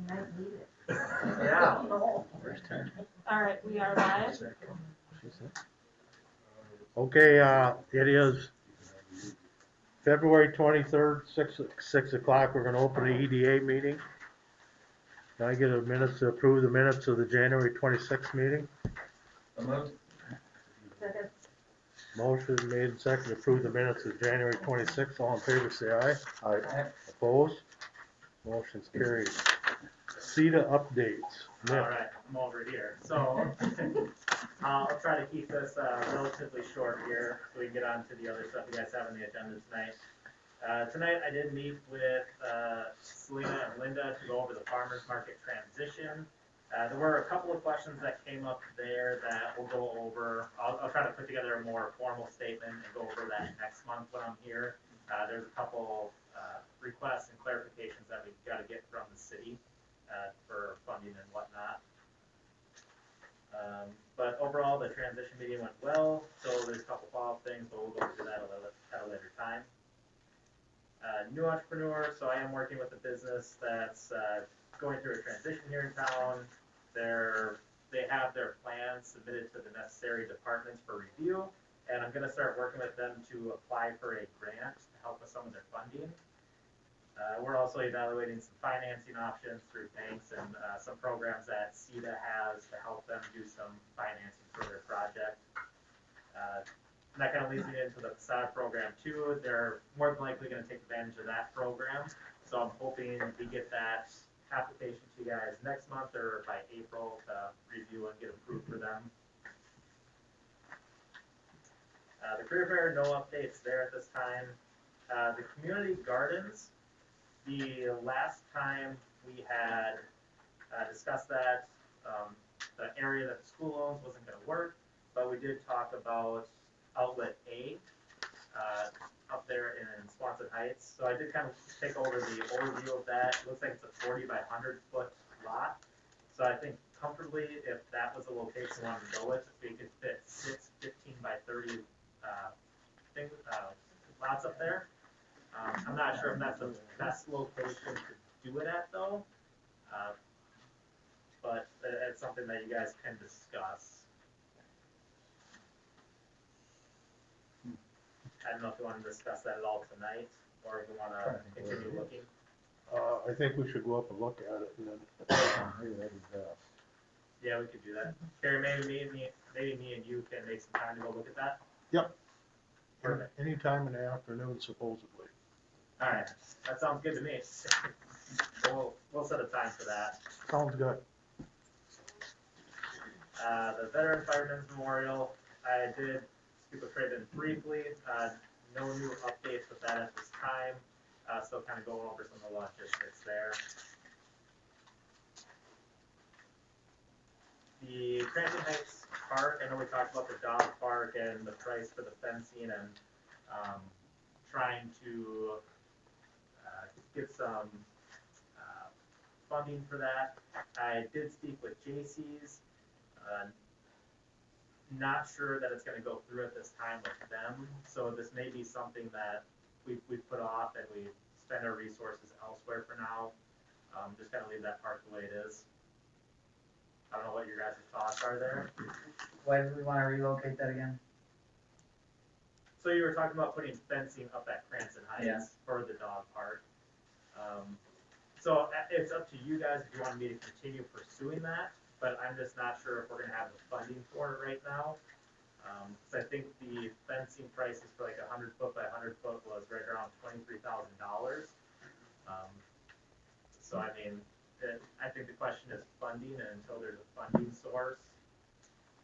might need it. Yeah. First time. All right, we are live. Okay, it is February 23rd, 6 o'clock. We're gonna open the EDA meeting. Can I get a minute to approve the minutes of the January 26th meeting? Second. Motion made and seconded to approve the minutes of January 26th. All in favor, say aye. Aye. Opposed? Motion's carried. CETA updates. All Nick. right, I'm over here. So I'll try to keep this relatively short here so we can get on to the other stuff you guys have on the agenda tonight. Tonight I did meet with Selena and Linda to go over the farmers market transition. There were a couple of questions that came up there that we'll go over. I'll try to put together a more formal statement and go over that next month when I'm here. There's a couple requests and clarifications that we've got to get from the city for funding and whatnot. But overall, the transition meeting went well, so there's a couple follow-up things, but we'll go through that at a later time. New entrepreneur, so I am working with a business that's going through a transition here in town. They have their plans submitted to the necessary departments for review, and I'm going to start working with them to apply for a grant to help with some of their funding. We're also evaluating some financing options through banks and some programs that CETA has to help them do some financing for their project. And that kind of leads me into the facade program too. They're more than likely going to take advantage of that program. So I'm hoping we get that application to you guys next month or by April to review and get approved for them. The career fair, no updates there at this time. The community gardens, the last time we had discussed that, the area that the school owns wasn't going to work, but we did talk about outlet A up there in Swanson Heights. So I did kind of take over the overview of that. It looks like it's a 40 by 100 foot lot. So I think comfortably, if that was the location we wanted to go with, if we could fit 6 15 by 30 lots up there. I'm not sure if that's the best location to do it at though, but it's something that you guys can discuss. I don't know if you want to discuss that at all tonight, or if you want to continue looking. I think we should go up and look at it and then. Maybe that'd be best. Yeah, we could do that. Carrie, maybe me and you can make some time to go look at that. Yep. Perfect. Anytime in the afternoon, supposedly. All right, that sounds good to me. We'll set a time for that. Sounds good. The Veteran Firemen's Memorial, I did speak with Craven briefly. No new updates with that at this time. Still kind of going over some of the logistics there. The Cranston Heights Park, I know we talked about the dog park and the price for the fencing and trying to get some funding for that. I did speak with J.C.'s. Not sure that it's going to go through at this time with them, so this may be something that we put off and we spend our resources elsewhere for now. Just kind of leave that park the way it is. I don't know what your guys' thoughts are there. Why do we want to relocate that again? So you were talking about putting fencing up at Cranston Heights for the dog park. So it's up to you guys if you want me to continue pursuing that, but I'm just not sure if we're going to have the funding for it right now. So I think the fencing prices for like 100 foot by 100 foot was right around $23,000. So I mean, I think the question is funding, and until there's a funding source,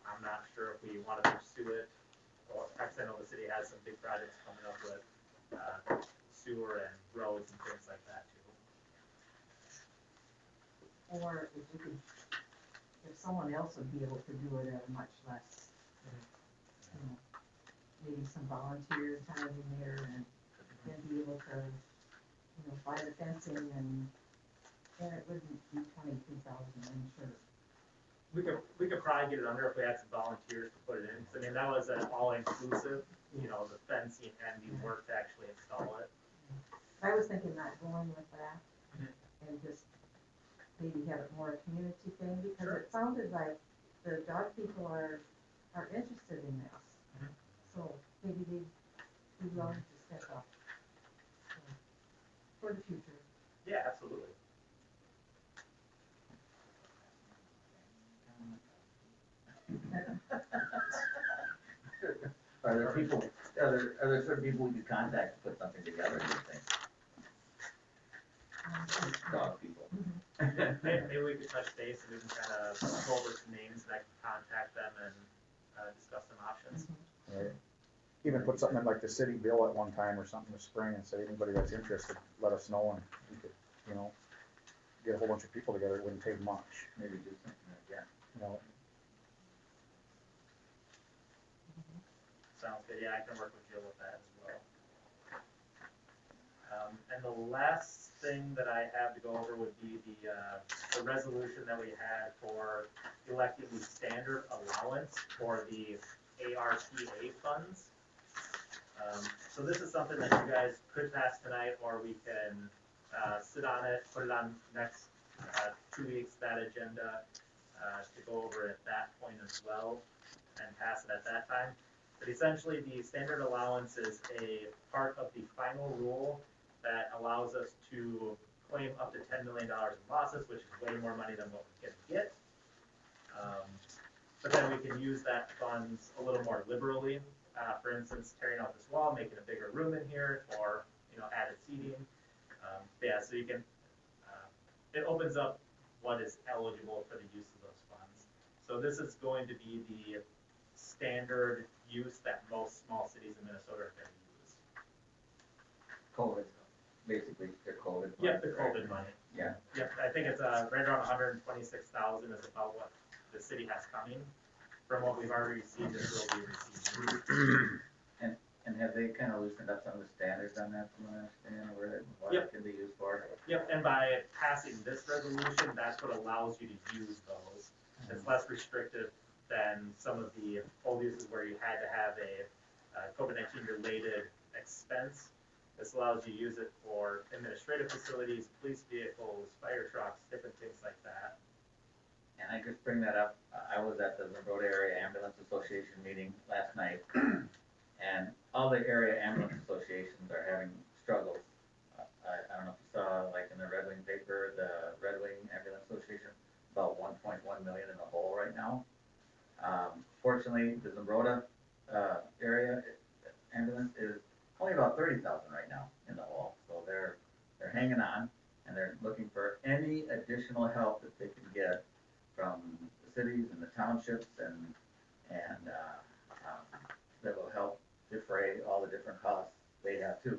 I'm not sure if we want to pursue it. Well, actually, I know the city has some big projects coming up with sewer and roads and things like that too. Or if you could, if someone else would be able to do it at a much less, you know, maybe some volunteer time in there and then be able to, you know, buy the fencing and it wouldn't be $22,000, I'm sure. We could probably get it under if we had some volunteers to put it in. So, I mean, that was an all-inclusive, you know, the fencing and the work to actually install it. I was thinking not going with that and just maybe have it more a community thing, because Sure. it sounded like the dog people are interested in this. Mhm. So maybe they'd be willing to step up. So, for the future. Yeah, absolutely. Are there people, are there certain people we could contact to put something together, do you think? Dog people. Maybe we could touch base and we can kind of go over some names and I can contact them and discuss some options. Right. Even put something in like the city bill at one time or something this spring and say, anybody that's interested, let us know, and we could, you know, get a whole bunch of people together, it wouldn't take much, Maybe do something like that. you know. Sounds good, yeah, I can work with Jill with that as well. And the last thing that I have to go over would be the resolution that we had for electing the standard allowance for the ARPA funds. So this is something that you guys could pass tonight, or we can sit on it, put it on next 2 weeks, that agenda, to go over at that point as well, and pass it at that time. But essentially, the standard allowance is a part of the final rule that allows us to claim up to $10 million in losses, which is way more money than what we can get. But then we can use that funds a little more liberally. For instance, tearing out this wall, making a bigger room in here, or added seating. Yeah, so you can. It opens up what is eligible for the use of those funds. So this is going to be the standard use that most small cities in Minnesota are going to use. COVID, basically, they're COVID. Yep, the COVID money. Yeah. Yep, I think it's right around 126,000 is about what the city has coming. From what we've already received, this will be received. And have they kind of loosened up some of the standards on that, from what I understand, or what Yep. it can be used for? Yep, and by passing this resolution, that's what allows you to use those. It's less restrictive than some of the old uses where you had to have a COVID-19 related expense. This allows you to use it for administrative facilities, police vehicles, fire trucks, different things like that. And I just bring that up, I was at the Broadway Area Ambulance Association meeting last night, and all the area ambulance associations are having struggles. I don't know if you saw, like in the Red Wing paper, the Red Wing Ambulance Association, about 1.1 million in the hole right now. Fortunately, the Zumbrota area ambulance is only about 30,000 right now in the hole, so they're hanging on, and they're looking for any additional help that they can get from the cities and the townships and that will help defray all the different costs they have too.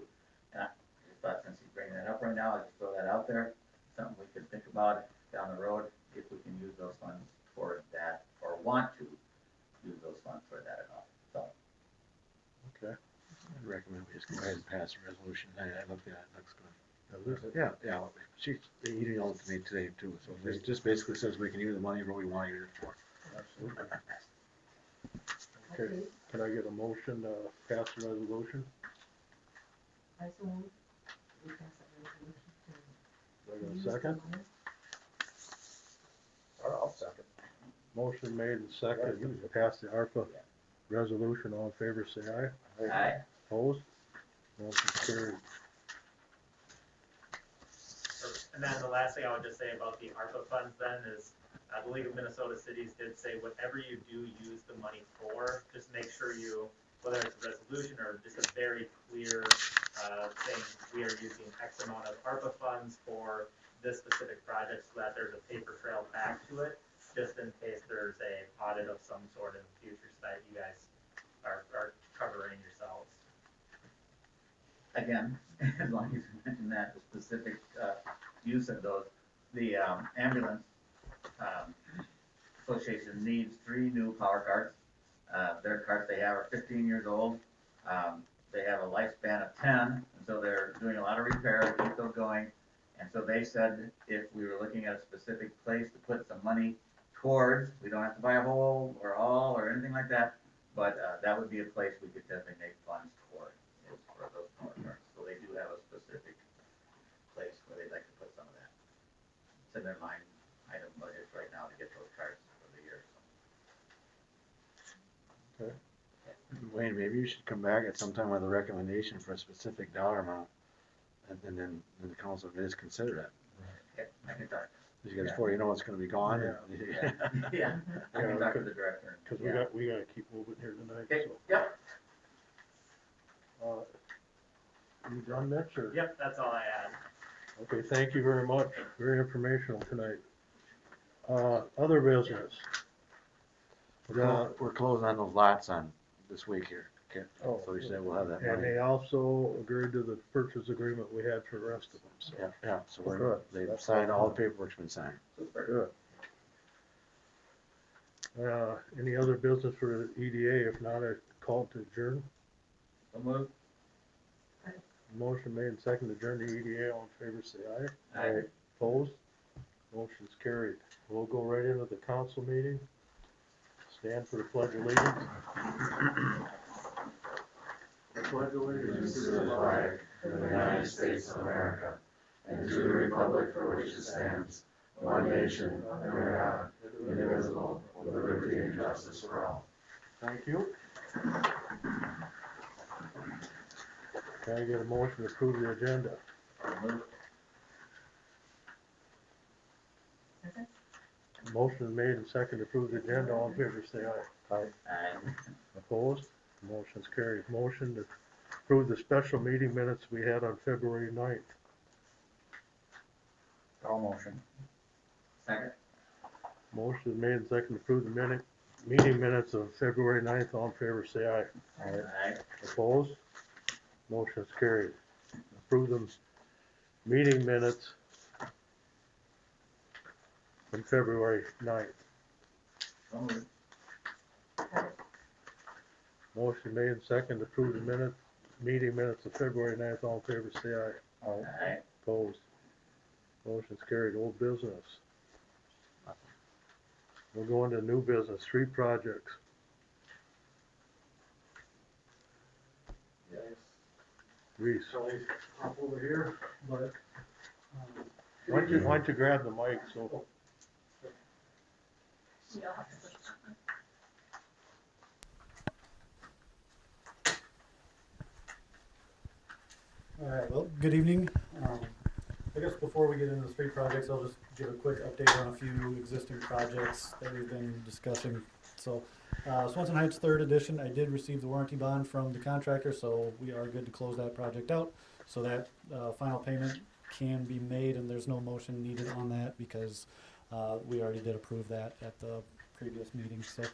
And I just thought, since he's bringing that up right now, I'll just throw that out there, something we could think about down the road, if we can use those funds for that, or want to use those funds for that at all, so. Okay. I recommend we just go ahead and pass a resolution. I looked at it, it looks good. Now this- Yeah, she emailed it to me today too, so it just basically says we can use the money where we want to use it for. Absolutely. Okay, can I get a motion to pass the resolution? I so move, we pass that resolution Do I to. get a use the second? money. I'll second. Motion made and seconded to pass the ARPA resolution. All in favor, say aye. Aye. Opposed? Motion carried. And then the last thing I would just say about the ARPA funds then is, the League of Minnesota Cities did say whatever you do use the money for, just make sure you, whether it's a resolution or just a very clear thing, we are using X amount of ARPA funds for this specific project, so that there's a paper trail back to it, just in case there's a audit of some sort in the future, so that you guys are covering yourselves. Again, as long as you mention that, the specific use of those, the ambulance association needs 3 new power carts. Their carts they have are 15 years old. They have a lifespan of 10, and so they're doing a lot of repair to keep those going. And so they said if we were looking at a specific place to put some money towards, we don't have to buy a whole or all or anything like that, but that would be a place we could designate funds toward, is for those power carts. So they do have a specific place where they'd like to put some of that. It's in their mind budgets right now to get those cards for the year, so. Wayne, maybe you should come back at some time with a recommendation for a specific dollar amount, and then the council may just consider that. Okay, I can talk. You guys, before you know it's gonna be gone. Yeah, yeah, I can talk to the director. Cause Yeah. we gotta keep moving here tonight, Okay, so. yep. You done, Mitch, or? Yep, that's all I had. Okay, thank you very much, very informational tonight. Other business? We're closing on those lots on this week here, okay? Oh. So you said we'll have that And money. they also agreed to the purchase agreement we had for the rest of them, so. Yeah, so Good. they've signed, all the paperwork's been signed. Good. Any other business for the EDA? If not, I call to adjourn. So moved. Motion made and second to adjourn the EDA. All in favor, say aye. Aye. Opposed? Motion's carried. We'll go right into the council meeting. Stand for the pledge of allegiance. Pledge of allegiance To the flag of the United States of America, and to the republic for which it stands, one nation, under God, indivisible, with liberty and justice for all. Thank you. Can I get a motion to approve the agenda? Second? Motion made and second to approve the agenda. All in favor, say aye. Aye. Opposed? Motion's carried. Motion to approve the special meeting minutes we had on February 9th. All motion. Second. Motion made and second to approve the meeting minutes of February 9th. All in favor, say aye. Aye. Opposed? Motion's carried. Approve the meeting minutes from February 9th. So moved. Motion made and second to approve the meeting minutes of February 9th. All in favor, say aye. Aye. Opposed? Motion's carried. Old business. We'll go into new business, street projects. Yes. Reese, Shall hop over here, but, why don't you grab the mic, so. All right, well, good evening. I guess before we get into the street projects, I'll just give a quick update on a few existing projects that we've been discussing. So, Swanson Heights 3rd edition, I did receive the warranty bond from the contractor, so we are good to close that project out. So that final payment can be made, and there's no motion needed on that because we already did approve that at the previous meeting. So,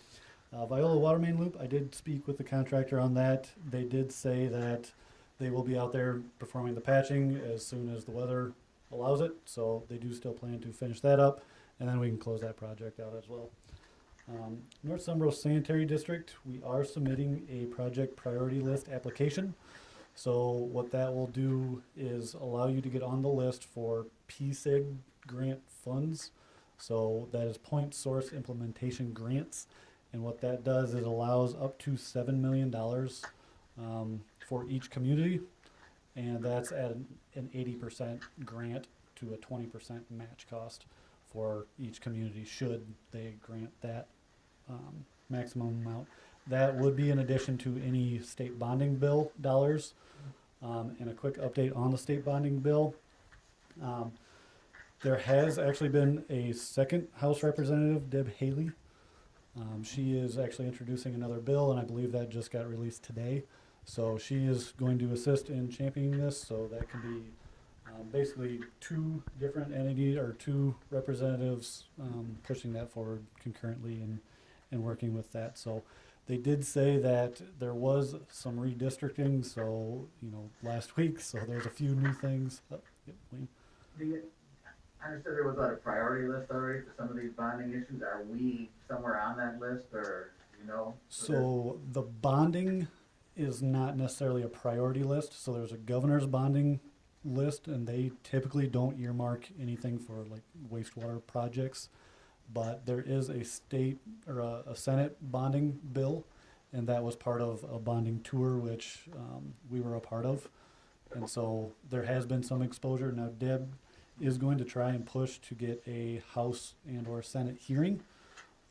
Viola Water Main Loop, I did speak with the contractor on that. They did say that they will be out there performing the patching as soon as the weather allows it, so they do still plan to finish that up, and then we can close that project out as well. North Sunboro Sanitary District, we are submitting a project priority list application. So what that will do is allow you to get on the list for PSIG grant funds. So that is Point Source Implementation Grants, and what that does is it allows up to $7 million for each community, and that's at an 80% grant to a 20% match cost for each community should they grant that maximum amount. That would be in addition to any state bonding bill dollars. And a quick update on the state bonding bill. There has actually been a second House Representative, Deb Haley. She is actually introducing another bill, and I believe that just got released today. So she is going to assist in championing this, so that can be basically two different entities or two representatives pushing that forward concurrently and working with that. So they did say that there was some redistricting, so, last week, so there's a few new things. Wayne? I understood there was a priority list already for some of these bonding issues. Are we somewhere on that list, or, So the bonding is not necessarily a priority list, so there's a governor's bonding list, and they typically don't earmark anything for like wastewater projects, but there is a state or a Senate bonding bill, and that was part of a bonding tour which we were a part of, and so there has been some exposure. Now Deb is going to try and push to get a House and or Senate hearing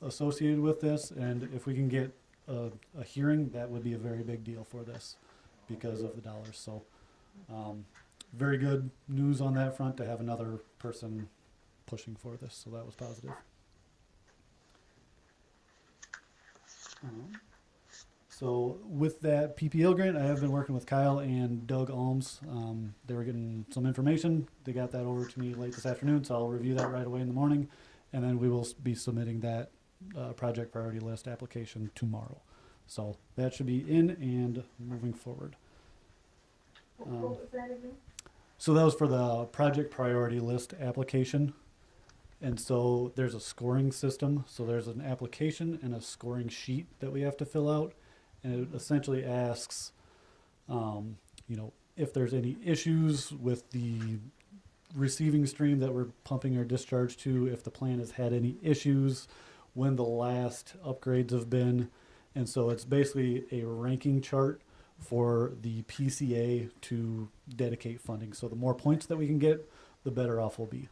associated with this, and if we can get a hearing, that would be a very big deal for this because of the dollars. So very good news on that front to have another person pushing for this, so that was positive. So with that PPL grant, I have been working with Kyle and Doug Alms. They were getting some information. They got that over to me late this afternoon, so I'll review that right away in the morning, and then we will be submitting that project priority list application tomorrow. So that should be in and moving forward. What was that again? So that was for the project priority list application. And so there's a scoring system. So there's an application and a scoring sheet that we have to fill out. And it essentially asks, you know, if there's any issues with the receiving stream that we're pumping our discharge to, if the plant has had any issues, when the last upgrades have been. And so it's basically a ranking chart for the PCA to dedicate funding. So the more points that we can get, the better off we'll be.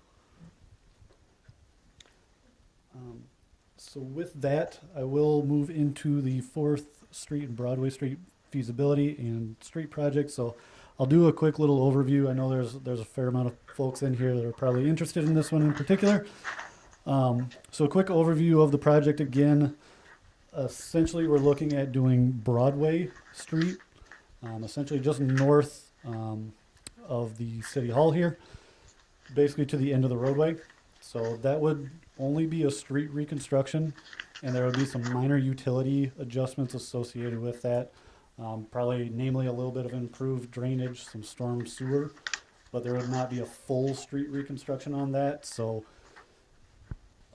So with that, I will move into the 4th Street and Broadway Street feasibility and street project. So I'll do a quick little overview. I know there's a fair amount of folks in here that are probably interested in this one in particular. So a quick overview of the project again. Essentially, we're looking at doing Broadway Street, essentially just north of the City Hall here, basically to the end of the roadway. So that would only be a street reconstruction, and there would be some minor utility adjustments associated with that. Probably namely a little bit of improved drainage, some storm sewer, but there would not be a full street reconstruction on that. So,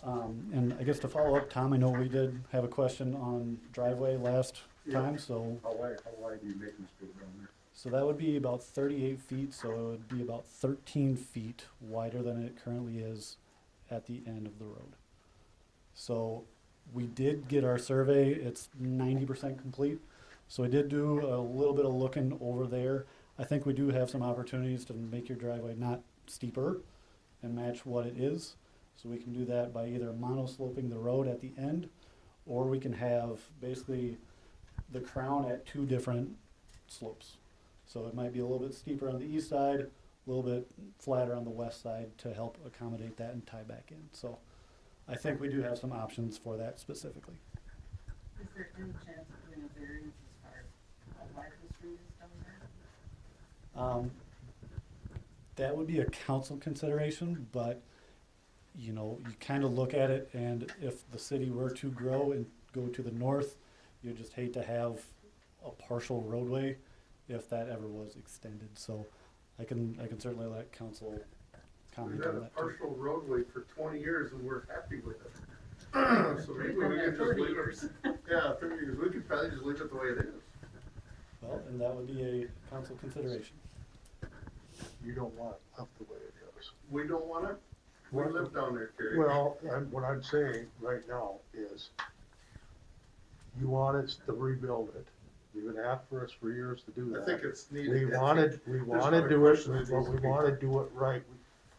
and I guess to follow up, Tom, I know we did have a question on driveway last time, so. How wide do you make the street down there? So that would be about 38 feet, so it would be about 13 feet wider than it currently is at the end of the road. So we did get our survey, it's 90% complete. So I did do a little bit of looking over there. I think we do have some opportunities to make your driveway not steeper and match what it is. So we can do that by either monosloping the road at the end, or we can have basically the crown at 2 different slopes. So it might be a little bit steeper on the east side, a little bit flatter on the west side to help accommodate that and tie back in. So I think we do have some options for that specifically. Is there any chance of doing a variance as far as how wide the street is down there? That would be a council consideration, but you know, you kind of look at it, and if the city were to grow and go to the north, you just hate to have a partial roadway if that ever was extended. So I can certainly let council comment We've had on a that too. partial roadway for 20 years and we're happy with it. So maybe we can just 30 leave years. it. Yeah, 30 years. We could probably just leave it the way it is. Well, and that would be a council consideration. You don't want it up the way it is. We don't want it. We live down there, Terry. Well, what I'm saying right now is, you want us to rebuild it. You've been after us for years to do that. I think it's needed. We wanna do it, but we wanna do it right.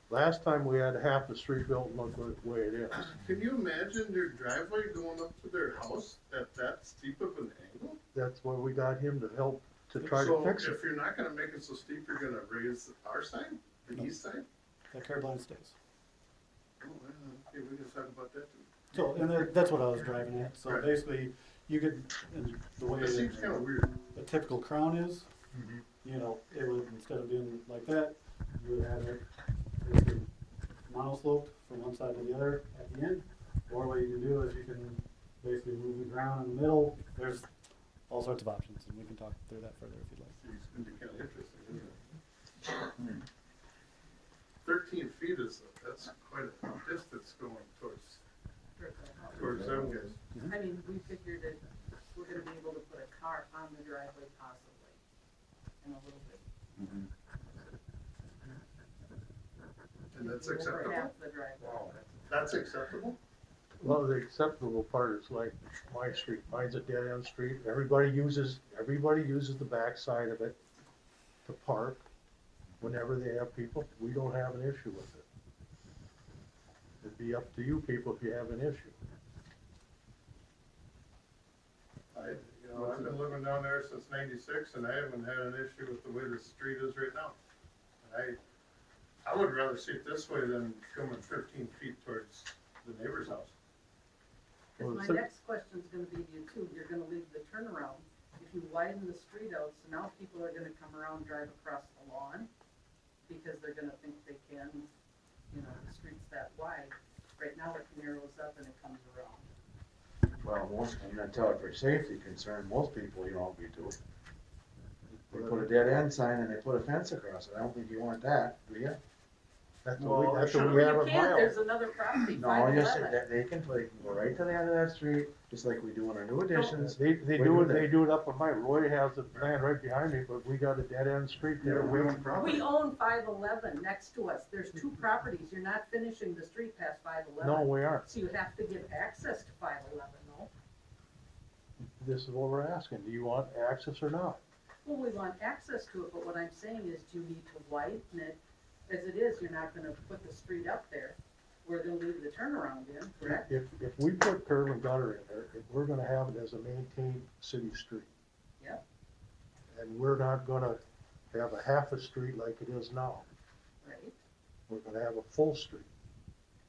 Last time we had half the street built and look the way it is. Can you imagine their driveway going up to their house at that steep of an angle? That's why we got him to help to try to fix So it. if you're not gonna make it so steep, you're gonna raise our side, the No. east side? The curb line stays. Oh, well, okay, we can talk about that too. So, and that's what I was driving at. So Right. basically, you could, and the way It seems kinda weird. a typical crown is, you know, it would, instead of being like that, you would have it basically monosloped from one side to the other at the end. Or what you can do is you can basically move the ground in the middle. There's all sorts of options, and we can talk through that further if you'd like. It's gonna be kinda interesting, isn't it? 13 feet that's quite a distance going towards them guys. I mean, we figured that we're gonna be able to put a car on the driveway possibly in a little bit. And that's Over acceptable? half the driveway. That's acceptable? Well, the acceptable part is like my street, mine's a dead end street, everybody uses the back side of it to park whenever they have people, we don't have an issue with it. It'd be up to you people if you have an issue. I've been living down there since '96, and I haven't had an issue with the way the street is right now. I would rather see it this way than coming 15 feet towards the neighbor's house. Well, Cause so- my next question's gonna be to you too, you're gonna leave the turnaround, if you widen the street out, so now people are gonna come around, drive across the lawn, because they're gonna think they can, the street's that wide. Right now it narrows up and it comes around. Well, I'm gonna tell you, for safety concern, most people, we do. They put a dead end sign and they put a fence across it, I don't think you want that, do you? That's Well, what sure. we have You at can't, my there's house. another property, No, 511. they can go right to the end of that street, just like we do in our new additions. They Wait, do who it, did? they do it up on my, Roy has the land right behind me, but we got a dead end street there. We own property. We own 511 next to us, there's two properties, you're not finishing the street past 511. No, we aren't. So you have to give access to 511, no? This is what we're asking, do you want access or not? Well, we want access to it, but what I'm saying is, do you need to widen it? As it is, you're not gonna put the street up there, we're gonna leave the turnaround in, correct? If we put curb and gutter in there, we're gonna have it as a maintained city street. Yep. And we're not gonna have a half a street like it is now, Right, we're gonna have a full street.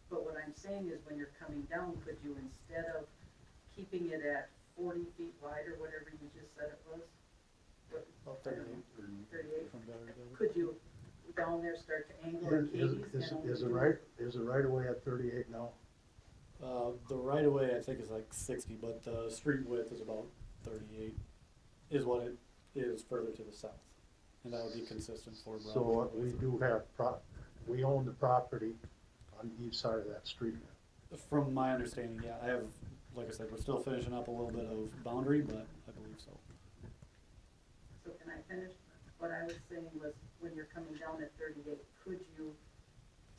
but what I'm saying is, when you're coming down, could you, instead of keeping it at 40 feet wide or whatever you just said it was? What- About 38. 38, From gutter to gutter. could you down there start to angle at Katie's? and Is it only- right, is it right away at 38 now? The right of way I think is like 60, but the street width is about 38, is what it is further to the south. And that would be consistent for Broadway. So we do have we own the property on each side of that street. From my understanding, yeah, I have, like I said, we're still finishing up a little bit of boundary, but I believe so. So can I finish? What I was saying was, when you're coming down at 38, could you,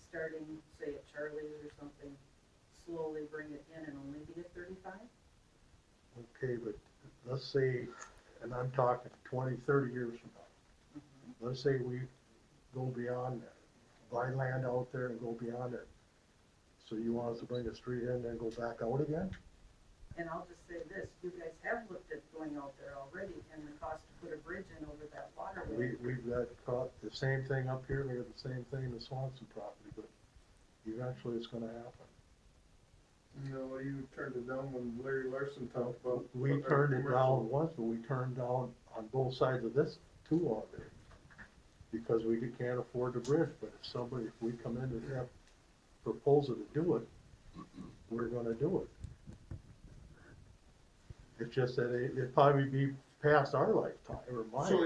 starting, say at Charlie's or something, slowly bring it in and only be at 35? Okay, but let's say, and I'm talking 20, 30 years from now. Let's say we go beyond that, buy land out there and go beyond it. So you want us to bring a street in and then go back out again? And I'll just say this, you guys have looked at going out there already, and the cost to put a bridge in over that waterway. We've got caught the same thing up here, we got the same thing in the Swanson property, but eventually it's gonna happen. You turned it down when Larry Larson talked about. We putting our turned it commercial- down once, but we turned down on both sides of this too already. Because we can't afford the bridge, but if we come in and have proposal to do it, we're gonna do it. It's just that it'd probably be past our lifetime or mine. So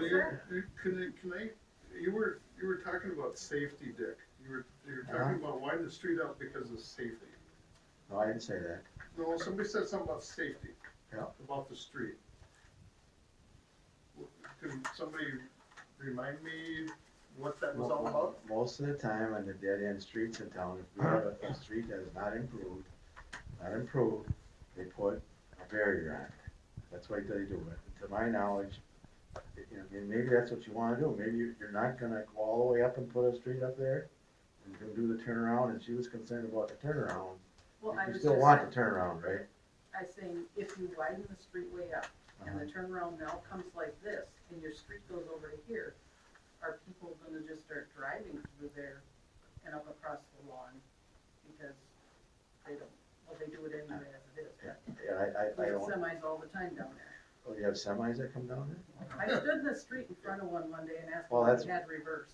you were talking about safety, Dick. You were talking about widening the street out because of safety. No, I didn't say that. No, somebody said something about safety. Yeah. About the street. Can somebody remind me what that was all about? Most of the time on the dead end streets in town, if we have a street that is not improved, they put a barrier on it. That's why they do it. To my knowledge, and maybe that's what you wanna do, maybe you're not gonna go all the way up and put a street up there, and you're gonna do the turnaround, and she was concerned about the turnaround. Well, I You was still just want saying, the turnaround, right? I was saying, if you widen the street way up, and the turnaround now comes like this, and your street goes over to here, are people gonna just start driving through there and up across the lawn? Because they don't, well, they do it anyway as it is. Yeah, We I have don't, semis all the time down there. oh, you have semis that come down there? I stood in the street in front of one day and asked Well, them if that's- they had reverse.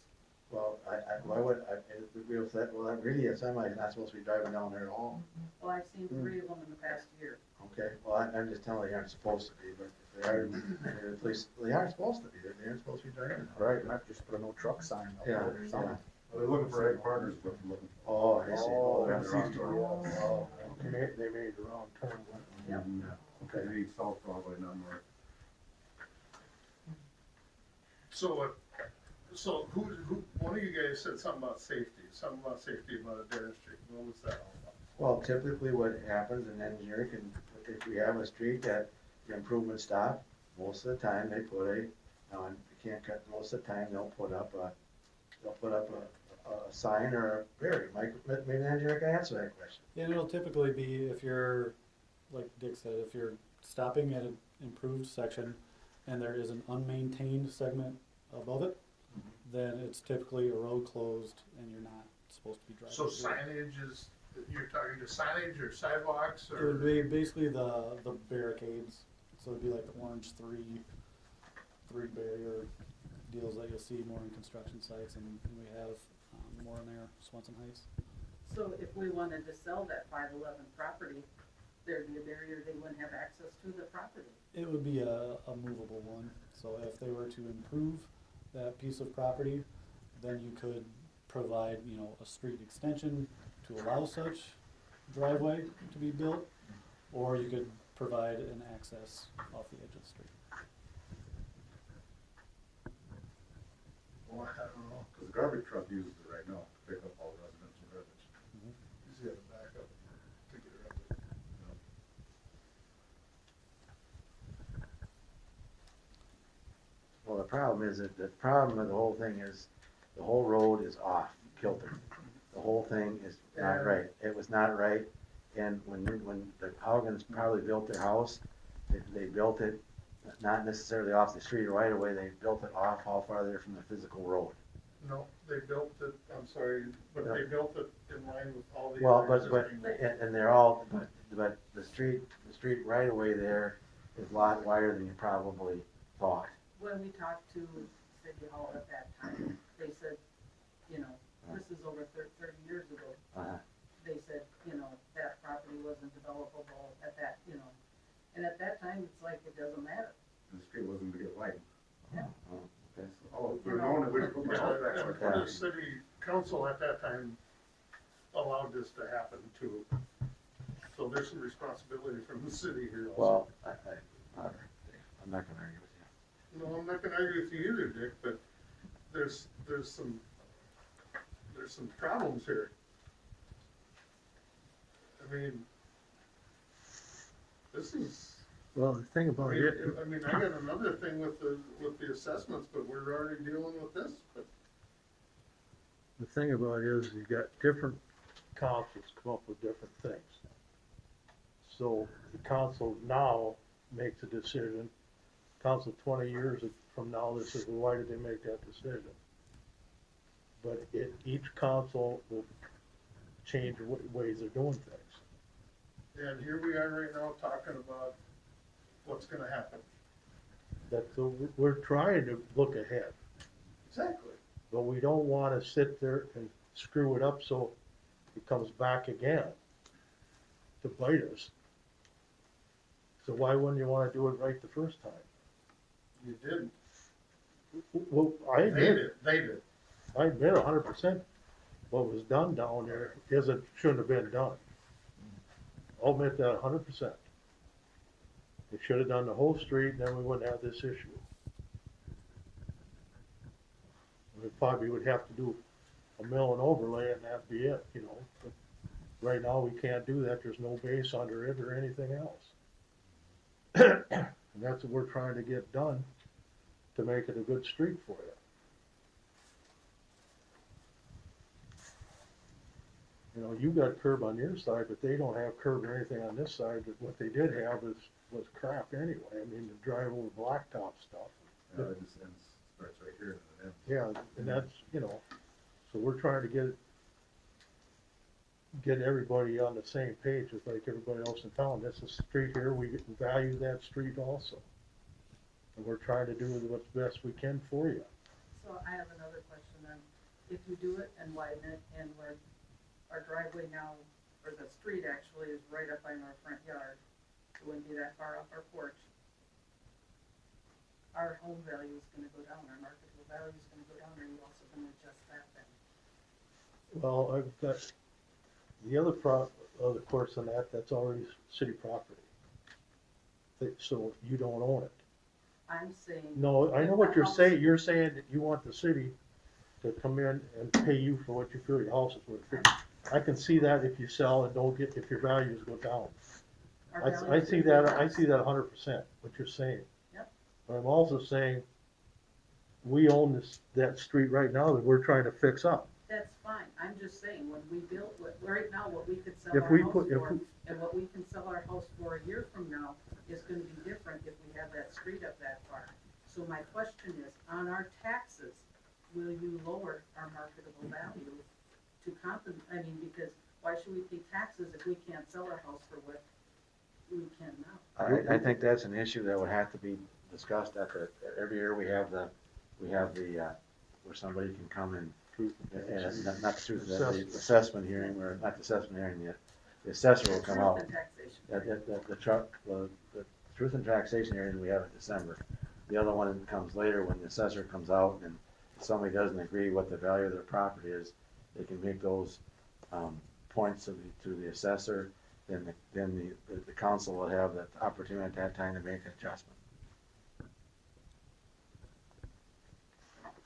Well, why would, we have that, well, really, a semi is not supposed to be driving down there at all. Well, I've seen 3 of them in the past year. Okay, well, I'm just telling you, they aren't supposed to be, but if they are, at least, they aren't supposed to be, they aren't supposed to be driving. Right, and I've just put a no truck sign up Yeah, there or yeah. something. They're looking for ag partners, but looking. Oh, I see. Oh, they're on that's the wrong easy. turn. Oh, They made the wrong turn. Yep. Okay, they need south Broadway, not north. So one of you guys said something about safety about a dead end street. What was that all about? well, typically what happens, an engineer can, if we have a street that the improvement stop, most of the time they put you can't cut, most of the time they'll put up a sign or a barrier? Mike, maybe the engineer can answer that question. And it'll typically be if you're, like Dick said, if you're stopping at an improved section and there is an unmaintained segment above it, then it's typically a road closed and you're not supposed to be driving. So through it. signage is, you're talking to signage or sidewalks It would or? be basically the barricades, so it'd be like the orange three barrier deals that you'll see more in construction sites, and we have more in there, Swanson Heights. So if we wanted to sell that 511 property, there'd be a barrier, they wouldn't have access to the property. It would be a movable one, so if they were to improve that piece of property, then you could provide, you know, a street extension to allow such driveway to be built, or you could provide an access off the edge of the street. Well, I don't know, cause the garbage truck uses it right now to pick up all the residential garbage. Mhm. You see it back up to get around it. Well, the problem is that the problem with the whole thing is the whole road is off kilter. The whole thing is not right. It was not right. And when the Hoggans probably built their house, they built it not necessarily off the street right away. They built it off how far they're from the physical road. No, they built it, I'm sorry, but they built it in line with all the. Well, other but existing- and they're all but the street right away there is a lot wider than you probably thought. When we talked to City Hall at that time, they said, you know, this is over 30 years ago. Uh-huh. They said, you know, that property wasn't developable at that, you know, and at that time, it's like, it doesn't matter. The street wasn't to get widened. Yeah. Oh, okay. Oh, if we're known that we put my house back. And the city council at that time allowed this to happen too. So there's some responsibility from the city here also. Well, I'm not gonna argue with you. No, I'm not gonna argue with you either, Dick, but there's some problems here. I mean, this is, Well, the thing I about mean, it, I got another thing with the assessments, but we're already dealing with this, but. the thing about it is you got different councils come up with different things. So the council now makes a decision, council 20 years from now, this is, why did they make that decision? But each council will change ways of doing things. And here we are right now talking about what's gonna happen. So we're trying to look ahead, Exactly. but we don't wanna sit there and screw it up so it comes back again to bite us. So why wouldn't you wanna do it right the first time? You didn't. Well, I admit, They did. I admit 100% what was done down there shouldn't have been done. I'll admit that 100%. They should have done the whole street, then we wouldn't have this issue. We probably would have to do a mill and overlay and that'd be it, you know. But right now, we can't do that, there's no base under it or anything else. And that's what we're trying to get done to make it a good street for you. You know, you got curb on your side, but they don't have curb or anything on this side, but what they did have was crap anyway, I mean, the drive over blacktop stuff. It just starts right here and it ends. Yeah, and that's, you know, so we're trying to get everybody on the same page with like everybody else in town. This is a street here, we value that street also. And we're trying to do what's best we can for you. So I have another question then. If you do it and widen it, and where our driveway now, or the street actually is right up in our front yard, it wouldn't be that far off our porch. Our home value is gonna go down, our marketable value is gonna go down, are you also gonna adjust that then? Well, I've got, the other course on that's already city property. So you don't own it. I'm saying. No, I know if what the you're house- saying, you're saying that you want the city to come in and pay you for what you feel your house is worth. I can see that if you sell and don't get, if your values go down. our I value see is gonna that, go I down. see that 100%, what you're saying. Yep. But I'm also saying, we own that street right now that we're trying to fix up. That's fine, I'm just saying, when we built, right now, what we could sell If our we house put- if for, we- and what we can sell our house for a year from now is gonna be different if we have that street up that far. So my question is, on our taxes, will you lower our marketable value to compensate, I mean, because why should we pay taxes if we can't sell our house for what we can now? I think that's an issue that would have to be discussed every year we have the, where somebody can come and, not the truth, the assessment hearing, or not the assessment hearing, the assessor will come out. Truth and taxation. The truth and taxation hearing we have in December. The other one comes later when the assessor comes out and if somebody doesn't agree what the value of their property is, they can make those, points to the assessor, then the council will have the opportunity at that time to make an adjustment.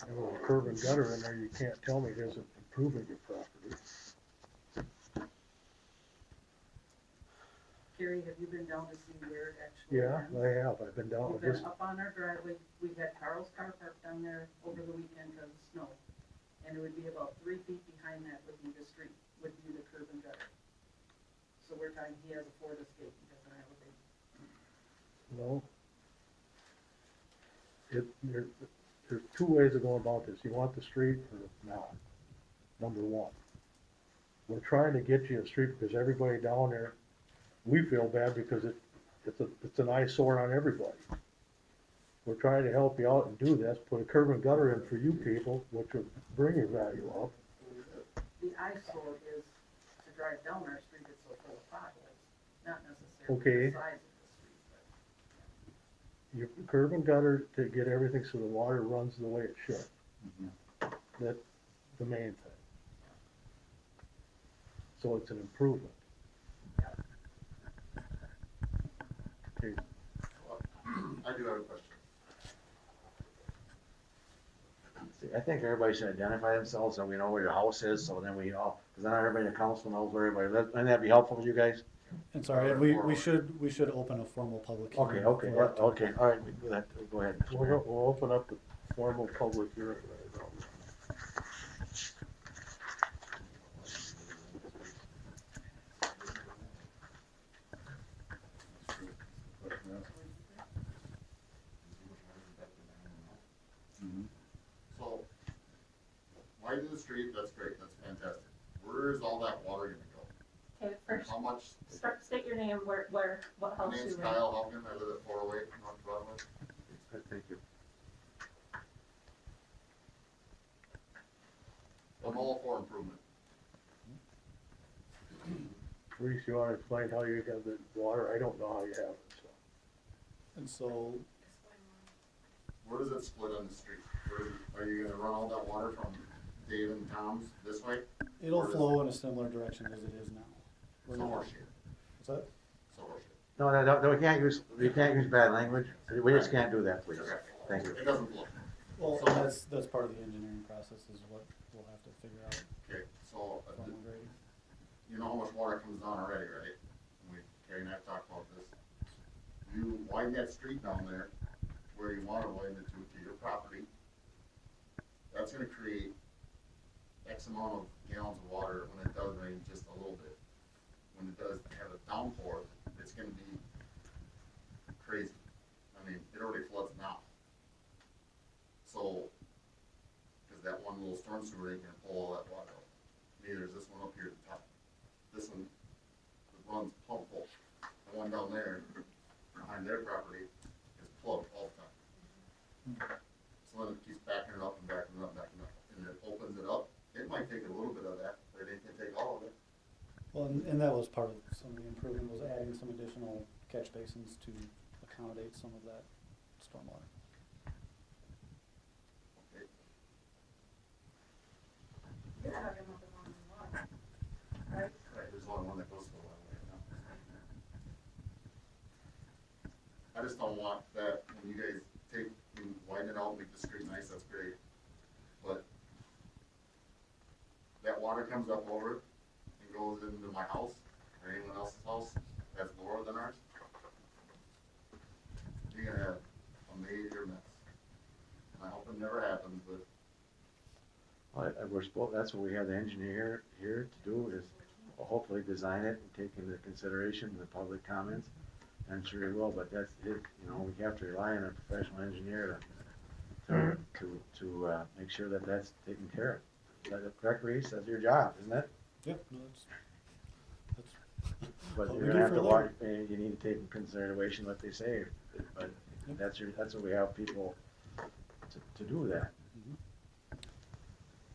You know, a curb and gutter in there, you can't tell me it isn't improving your property. Carrie, have you been down to see where it actually Yeah, ends? I have, I've been down We've with this, been up on our driveway, we've had Carl's car parked down there over the weekend because of snow. And it would be about 3 feet behind that would be the street, would be the curb and gutter. So we're talking, he has a Ford Escape, he doesn't have a big. no. There's two ways of going about this, you want the street or not, number one. We're trying to get you a street because everybody down there, we feel bad because it's an eyesore on everybody. We're trying to help you out and do this, put a curb and gutter in for you people, which will bring your value up. The eyesore is to drive down our street, it's so full of potholes, not necessarily the size of the street. Your curb and gutter to get everything so the water runs the way it should. That's the main thing. So it's an improvement. Okay, I do have a question. See, I think everybody should identify themselves so we know where your house is, so then we all, because then everybody in the council knows where everybody lives. Wouldn't that be helpful for you guys? And sorry, Ed, we should open a formal public hearing. Okay, for that to- okay, all right, go ahead. Mr. Mayor. we'll open up the formal public hearing right now. So, widen the street, that's great, that's fantastic. Where is all that water gonna go? Okay, And first, how much? state your name, what My house name's you're in. Kyle Hoffman, I live at 408 North Broadway. Thank you. I'm all for improvement. Reese, you wanna explain how you have the water? I don't know how you have it, so. And so, Where does it split on the street? Are you gonna run all that water from Dave and Tom's this way? it'll Or does- flow in a similar direction as it is now. We're So not- horseshit, What's that? so horseshit. No, we can't use bad language. We just can't do that, please. Okay. Thank you. It doesn't flow. Well, So- and that's part of the engineering process is what we'll have to figure out Okay, so, formal grading. you know how much water comes down already, right? Carrie and I have talked about this. You widen that street down there, where you wanna widen it to your property. That's gonna create X amount of gallons of water when it does rain just a little bit. When it does have a downpour, it's gonna be crazy. I mean, it already floods now. So, cause that one little storm sewer ain't gonna pull all that water out. Neither is this one up here at the top. This one runs pump full. The one down there, behind their property, is plugged all the time. So then it keeps backing it up and backing it up, backing it up, and it opens it up. It might take a little bit of that, but it ain't gonna take all of it. Well, and that was part of some of the improvement, was adding some additional catch basins to accommodate some of that stormwater. Okay. You're talking about the one in water, right? Right, there's only one that goes to the water right now. I just don't want that, when you guys take, and widen it out, make the street nice, that's great. But that water comes up over it and goes into my house, or anyone else's house, that's lower than ours. You're gonna have a major mess. And I hope it never happens, but that's what we have the engineer here to do, is hopefully design it and take into consideration the public comments. I'm sure he will, but that's it, you know, we have to rely on a professional engineer to make sure that that's taken care of. Is that correct, Reese? That's your job, isn't it? Yeah, no, that's But what you're we gonna do have to for a watch, you need to take in consideration what they say, but Yep. that's what we have people to do that.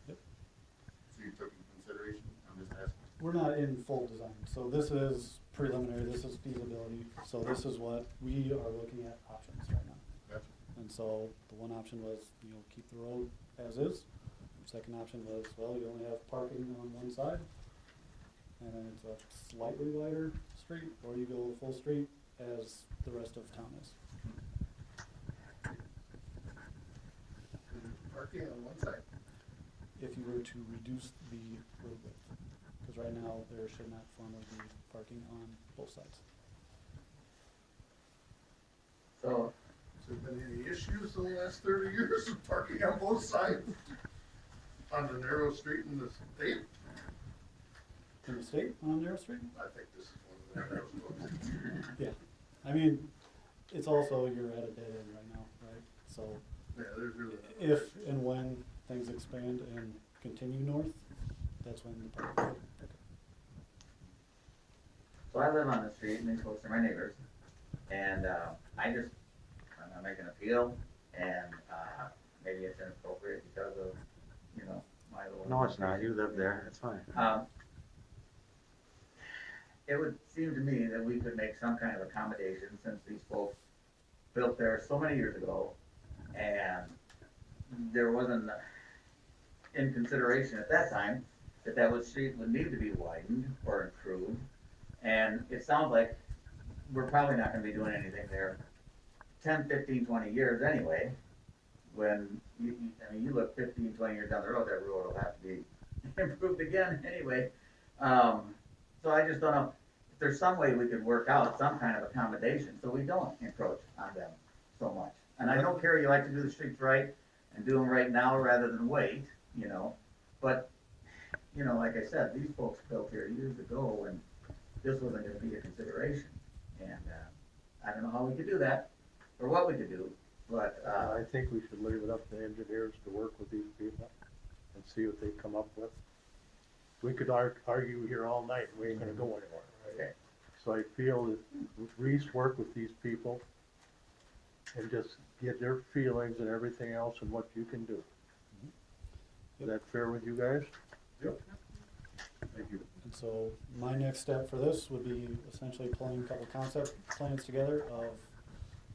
So you took into consideration, I'm just asking. We're not in full design, so this is preliminary, this is feasibility, so this is what we are looking at options right now. Gotcha. And so the one option was, keep the road as is. The second option was, well, you only have parking on one side, and then it's a slightly wider street, or you go full street as the rest of town is. Parking on one side. If you were to reduce the road width, because right now there should not formally be parking on both sides. So, Has there been any issues in the last 30 years of parking on both sides? On the narrow street in the state? In the state, on Narrow Street? I think this is one of the narrow streets. Yeah, I mean, it's also, you're at a dead end right now, right? So Yeah, there's really. if and when things expand and continue north, that's when the parking. so I live on the street, and these folks are my neighbors, and, I'm not making an appeal, and, maybe it's inappropriate because of, my little. No, it's not, you live there, it's fine. It would seem to me that we could make some kind of accommodation, since these folks built there so many years ago, and there wasn't in consideration at that time that street would need to be widened or improved, and it sounds like we're probably not gonna be doing anything there 10, 15, 20 years anyway. When you look 15, 20 years down the road, that road will have to be improved again anyway. So I just don't know if there's some way we could work out some kind of accommodation so we don't encroach on them so much. And I don't care, you like to do the streets right and do them right now rather than wait, but, like I said, these folks built here years ago and this wasn't gonna be a consideration. And, I don't know how we could do that or what we could do, but, I think we should leave it up to engineers to work with these people and see what they come up with. We could argue here all night, we ain't gonna go anywhere, right? Okay. So I feel that Reese work with these people and just get their feelings and everything else and what you can do. Is that fair with you guys? Yep. Thank you. And so my next step for this would be essentially pulling a couple concept plans together of,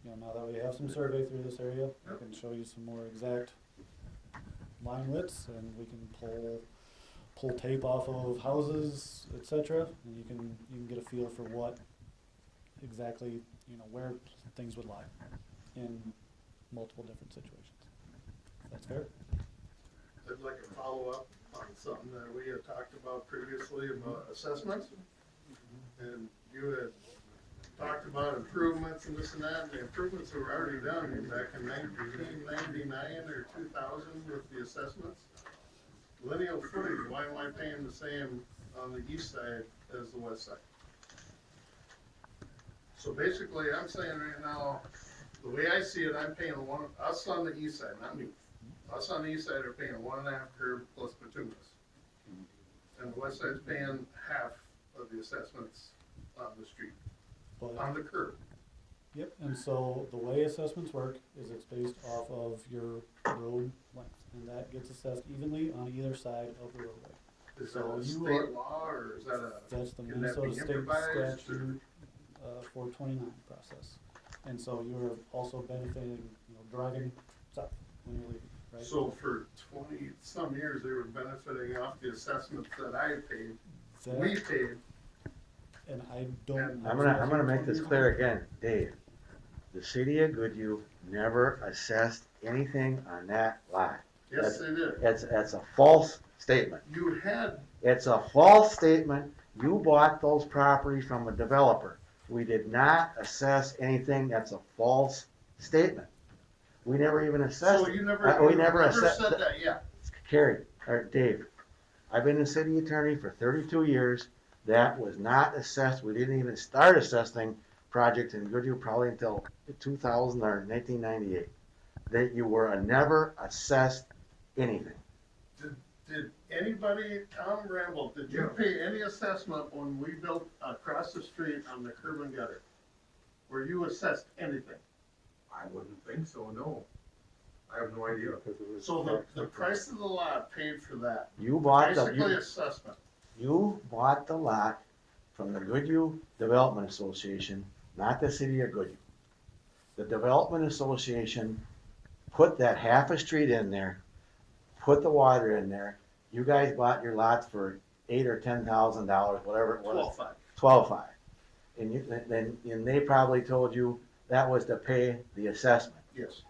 now that we have some survey through this area, I can show you some more exact line widths, and we can pull tape off of houses, etc., and you can get a feel for what exactly, where things would lie in multiple different situations. That's fair? I'd like a follow-up on something that we had talked about previously about assessments. And you had talked about improvements and this and that, and the improvements that were already done back in 1999 or 2000 with the assessments. Lineal footage, why am I paying the same on the east side as the west side? So basically, I'm saying right now, the way I see it, I'm paying us on the east side, not me. Us on the east side are paying 1.5 curb plus bituminous. And the west side's paying half of the assessments on the street, But, on the curb. yep, and so the way assessments work is it's based off of your road length, and that gets assessed evenly on either side of the roadway. Is that So a you state are- law, or is that a, That's the can that be Minnesota State improvised, or- statute, 429 process. And so you're also benefiting, driving south when you're leaving, right? so for 20-some years, they were benefiting off the assessments that I paid, we That- paid. And I don't. I'm gonna make this clear again, Dave. The city of Goodhue never assessed anything on that lot. Yes, they did. It's a false statement. You had, It's a false statement. You bought those properties from a developer. We did not assess anything. That's a false statement. We never even assessed. so you we never never assessed. said that, yeah. Carrie, or Dave, I've been a city attorney for 32 years. That was not assessed. We didn't even start assessing projects in Goodhue probably until 2000 or 1998. That you were never assessed anything. Did anybody, Tom Ramble, did you pay any assessment when we built across the street on the curb and gutter? Were you assessed anything? I wouldn't think so, no. I have no idea. So the price of the lot paid for that? You bought Basically assessment. You bought the lot from the Goodhue Development Association, not the city of Goodhue. The Development Association put that half a street in there, put the water in there. You guys bought your lots for $8,000 or $10,000, whatever it was. 12.5. 12.5. And they probably told you that was to pay the assessment. Yes.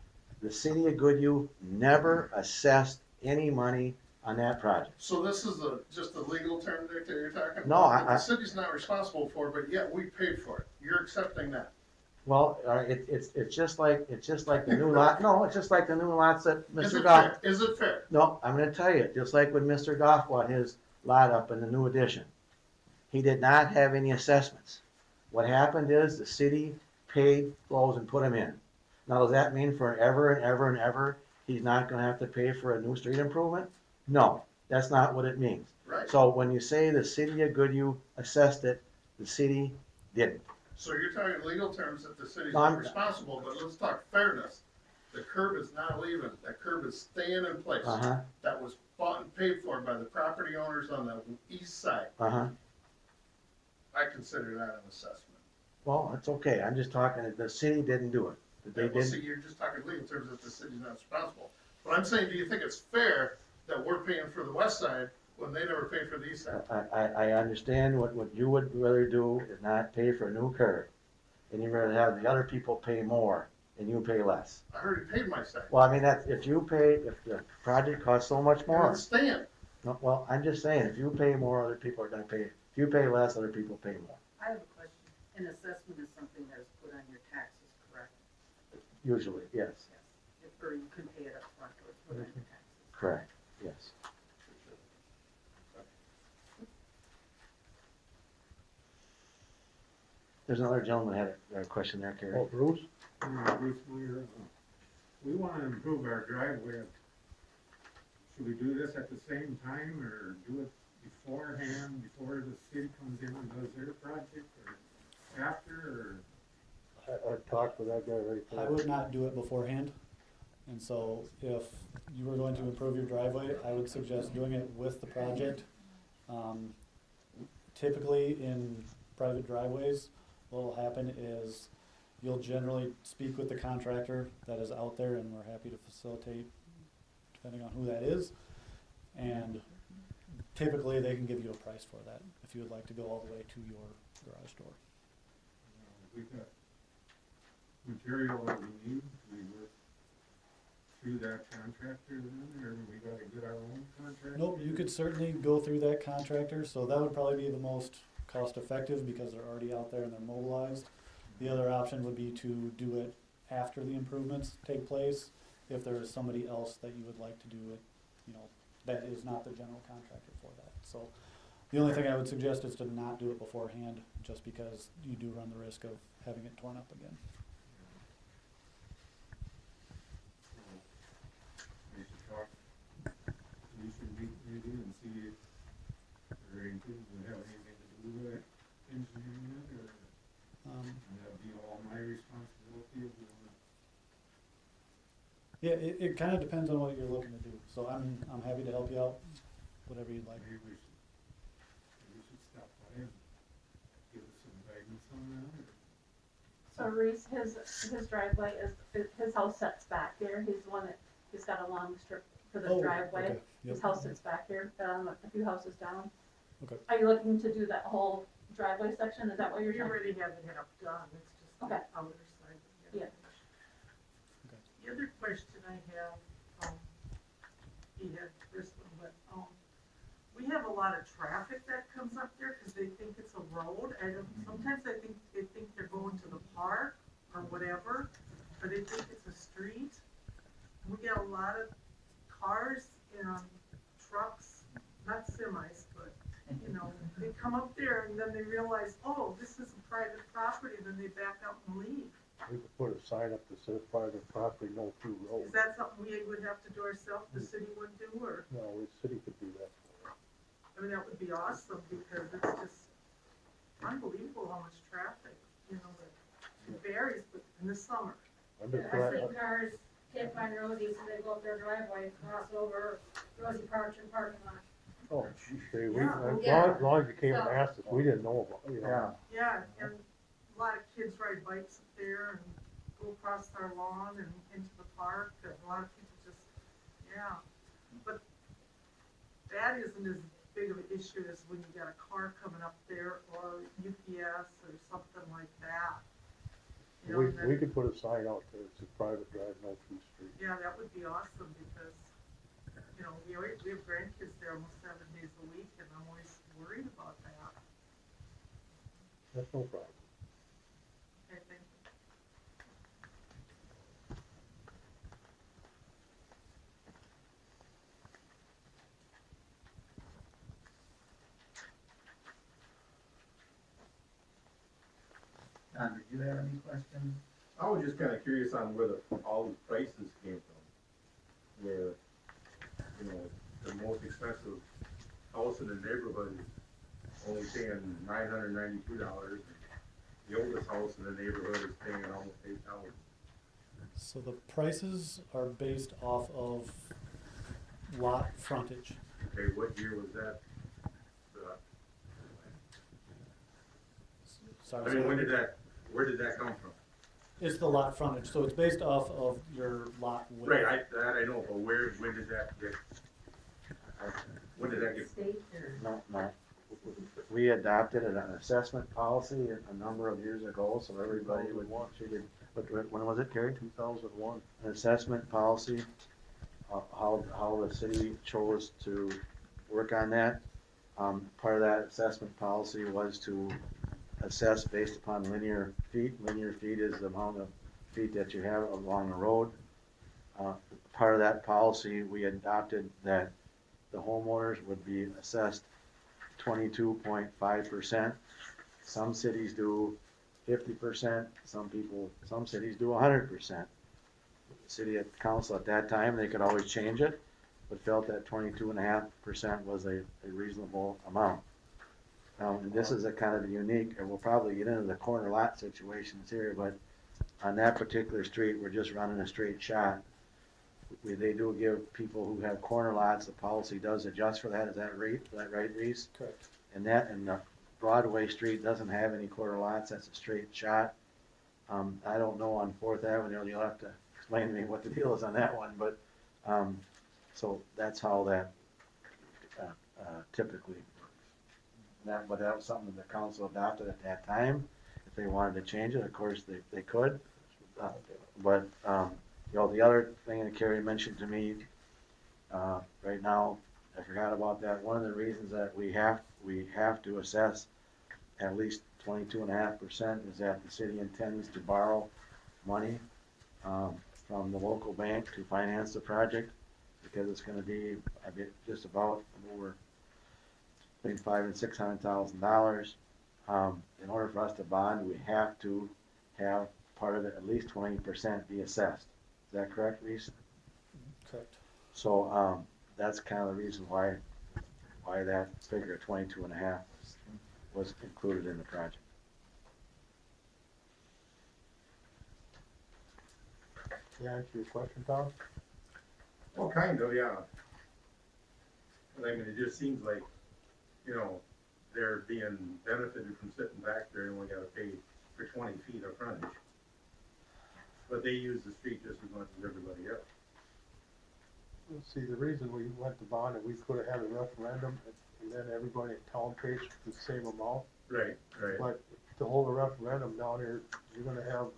The city of Goodhue never assessed any money on that project. So this is just a legal term that you're talking about? No, That the city's not responsible for, but yet we paid for it. You're accepting that? Well, it's just like the new lot. No, it's just like the new lots that Is Mr. it Goff. fair? Is it fair? No, I'm going to tell you, just like when Mr. Goff bought his lot up in the new addition, he did not have any assessments. What happened is the city paid those and put them in. Now, does that mean forever and ever and ever he's not going to have to pay for a new street improvement? No, that's not what it means. Right. So when you say the city of Goodhue assessed it, the city didn't. So you're talking legal terms that the city's No, not I'm- responsible, but let's talk fairness. The curb is not leaving. The curb is staying in place. Uh-huh, That was bought and paid for by the property owners on the east side. uh-huh. I consider that an assessment. Well, it's okay. I'm just talking that the city didn't do it. That they Yeah, well, didn't. see, you're just talking legal terms that the city's not responsible. But I'm saying, do you think it's fair that we're paying for the west side when they never paid for the east side? I understand what you would rather do is not pay for a new curb. And you'd rather have the other people pay more and you pay less. I already paid my side. Well, I mean, that's, if the project costs so much And more. it's staying. No, well, I'm just saying, if you pay more, other people are gonna pay. If you pay less, other people pay more. I have a question. An assessment is something that is put on your taxes, correct? Usually, yes, Yes. Or you can pay it up front or it's put on your taxes. correct, yes. There's another gentleman had a question there, Kerry. Oh, Bruce? Bruce, we wanna improve our driveway. Should we do this at the same time, or do it beforehand, before the city comes in and does their project, or after, or? I talked with that guy right there. I would not do it beforehand. And so if you were going to improve your driveway, I would suggest doing it with the project. Typically in private driveways, what'll happen is you'll generally speak with the contractor that is out there, and we're happy to facilitate depending on who that is. And typically they can give you a price for that if you would like to go all the way to your garage door. We got material that we need, we work through that contractor then, or we gotta get our own contractor? Nope, you could certainly go through that contractor, so that would probably be the most cost effective because they're already out there and they're mobilized. The other option would be to do it after the improvements take place, if there is somebody else that you would like to do it, you know, that is not the general contractor for that. So the only thing I would suggest is to not do it beforehand, just because you do run the risk of having it torn up again. We should talk, we should meet maybe and see if there are anything that have anything to do with engineering it, or and that'd be all my responsibility of the. Yeah, it kind of depends on what you're looking to do, so I'm happy to help you out, whatever you'd like. Maybe we should stop by and give us some guidance on that, or? So Reese, his driveway his house sets back there. He's the one he's got a long strip for the Oh, driveway. okay, yep. His house sits back here, a few houses down. Okay. Are you looking to do that whole driveway section? Is that what you're We doing? already have it up done, it's just the Okay. outer side. of it. Yeah. The other question I have, he had this one, but, we have a lot of traffic that comes up there because they think it's a road. Sometimes I think they think they're going to the park or whatever, or they think it's a street. We got a lot of cars and trucks, not semis, but, you know, they come up there and then they realize, oh, this is a private property, then they back up and leave. We could put a sign up that says private property, no through road. Is that something we would have to do ourselves, the city would do, or, No, the city could do that. I mean, that would be awesome, because it's just unbelievable how much traffic, you know, it varies, but in the summer. I'm just I glad, see cars can't find Rosie, so they go up their driveway, cross over, Rosie parks in parking lot. oh, okay, we, Yeah. as long as you came and So- asked us, we didn't know about, you know. Yeah, Yeah, and a lot of kids ride bikes up there and go across our lawn and into the park, and a lot of people just, yeah. But that isn't as big of an issue as when you got a car coming up there, or UPS or something like that. You know, We, and then- we could put a sign out there, it's a private drive, no through street. Yeah, that would be awesome, because, you know, we have grandkids there almost 7 days a week, and I'm always worried about that. That's no problem. I think. Don, did you have any questions? I was just kinda curious on where all these prices came from. Where, you know, the most expensive house in the neighborhood is only paying $992. The oldest house in the neighborhood is paying almost $8,000. So the prices are based off of lot frontage. Okay, what year was that? Sorry, I mean, where did that come from? It's the lot frontage, so it's based off of your lot width. Right, I know, but when did that get? State or? no. We adopted an assessment policy a number of years ago, so everybody would want treated, when was it, Terry? 2001. An assessment policy, how the city chose to work on that. Part of that assessment policy was to assess based upon linear feet. Linear feet is the amount of feet that you have along the road. Part of that policy, we adopted that the homeowners would be assessed 22.5%. Some cities do 50%, some cities do 100%. The city council at that time, they could always change it, but felt that 22.5% was a reasonable amount. And this is a kind of unique, and we'll probably get into the corner lot situations here, but on that particular street, we're just running a straight shot. They do give people who have corner lots, the policy does adjust for that, is that right, Reese? Correct. And the Broadway street doesn't have any corner lots, that's a straight shot. I don't know on Fourth Avenue, you'll have to explain to me what the deal is on that one, but, so that's how that, typically works. But that was something that the council adopted at that time. If they wanted to change it, of course, they could. But, you know, the other thing that Carrie mentioned to me, right now, I forgot about that. One of the reasons that we have to assess at least 22.5% is that the city intends to borrow money, from the local bank to finance the project, because it's gonna be, just about over between $500,000 and $600,000. In order for us to bond, we have to have part of it, at least 20% be assessed. Is that correct, Reese? Correct. So, that's kind of the reason why that figure of 22.5 was included in the project. Did I answer your question, Tom? Well, kind of, yeah. But I mean, it just seems like, you know, they're being benefited from sitting back there and only gotta pay for 20 feet of frontage. But they use the street just as much as everybody else. See, the reason we went to bond, and we could have had a referendum, and then everybody in town pays the same amount. Right, right. But to hold a referendum down here, you're gonna have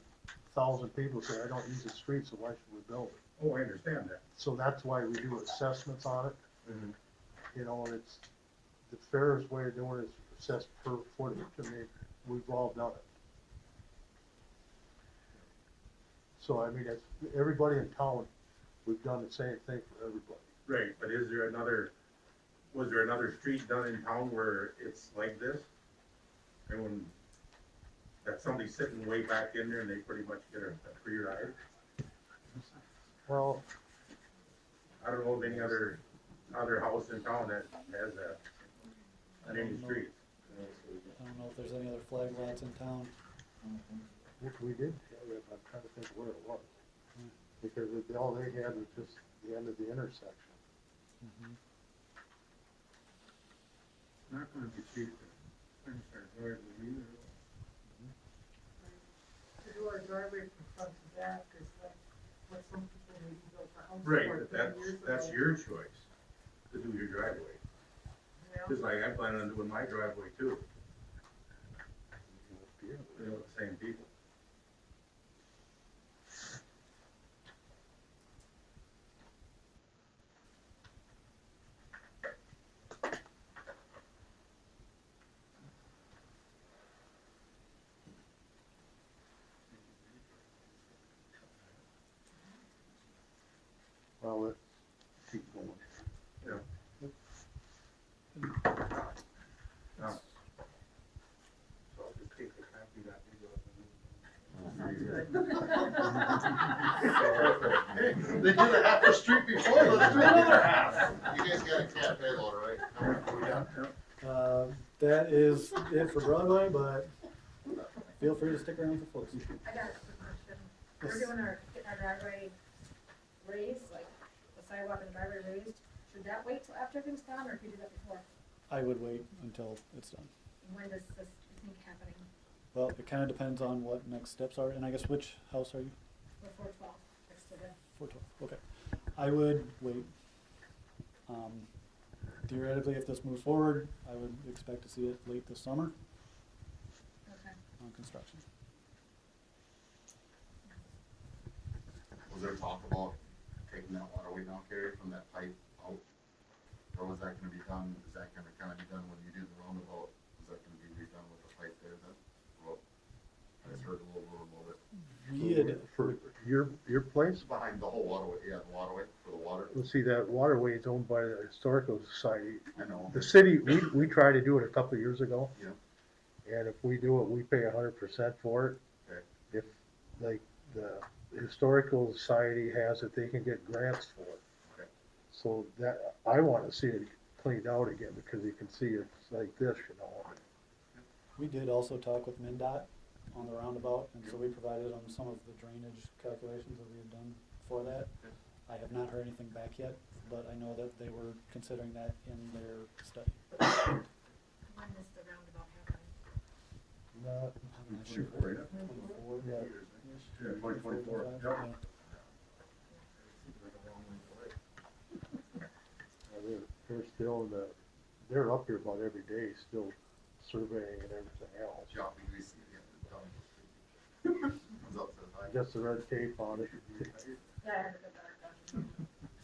1,000 people say, I don't use the street, so why should we build it? Oh, I understand that. So that's why we do assessments on it. Mm-hmm. You know, and it's, the fairest way of doing it is assess per footage. I mean, we've all done it. So, I mean, it's, everybody in town, we've done the same thing for everybody. Right, but is there another was there another street done in town where it's like this? And when, that somebody's sitting way back in there and they pretty much get a free ride? Well, I don't know of any other house in town that has that, on any street. I don't know if there's any other flag lots in town. if we did have it, I'm trying to think where it was. Because all they had was just the end of the intersection. Not gonna be cheap to finish our driveway either. To do our driveway from front to back is like what some people maybe built for houses Right, for but 30 years that's ago. your choice to do your driveway. Yeah. Just like I plan on doing my driveway too. You know, the same people. Well, let's keep going. Yeah. Now, so I'll just take the copy that we Hey, they did a half the street before, let's do another half. You guys got a cafe load, right? Are we done? That is it for Broadway, but feel free to stick around for folks. I got a quick question. We're doing getting our driveway raised, like the sidewalk and the driveway raised. Should that wait till after everything's done, or could you do that before? I would wait until it's done. When does this think happening? Well, it kind of depends on what next steps are, and I guess which house are you? Before 12, next to the, 412, okay. I would wait. Theoretically, if this moves forward, I would expect to see it late this summer okay. on construction. Was there talk about taking that waterway down, Carrie, from that pipe out? Or was that gonna be done, is that gonna kinda be done when you do the roundabout? Is that gonna be redone with the pipe there then? Well, I just heard a little bit. We had, For your place? Behind the whole waterway, yeah, the waterway, for the water. Let's see, that waterway is owned by the Historical Society. I know. The city, we tried to do it a couple of years ago. Yeah. And if we do it, we pay 100% for it. Okay. If, like, the Historical Society has it, they can get grants for it. Okay. So that, I wanna see it cleaned out again, because you can see it's like this, you know. we did also talk with MinDOT on the roundabout, and so we provided them some of the drainage calculations that we had done for that. I have not heard anything back yet, but I know that they were considering that in their study. When is the roundabout happening? I'm not sure. 24, yeah. 24, Yeah. Yeah, 2024. 25, Yep. yeah. They're still they're up here about every day, still surveying and everything else. Shopping, we see it down the street. Comes up to the I high. guess the red tape on it. Yeah, I had a good better question.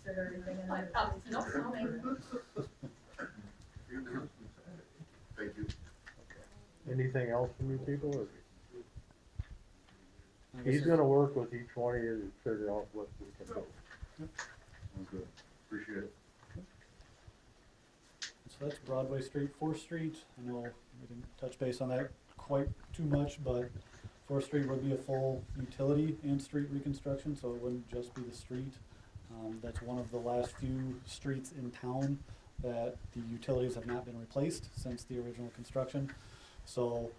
Consider everything in like, no, no, maybe. Thank you. Anything else from you people? Or? I guess He's it's- gonna work with each one of you to figure out what we can do. Sounds good. Appreciate it. So that's Broadway Street, 4th Street. I know we didn't touch base on that quite too much, but 4th Street would be a full utility and street reconstruction, so it wouldn't just be the street. That's one of the last few streets in town that the utilities have not been replaced since the original construction. So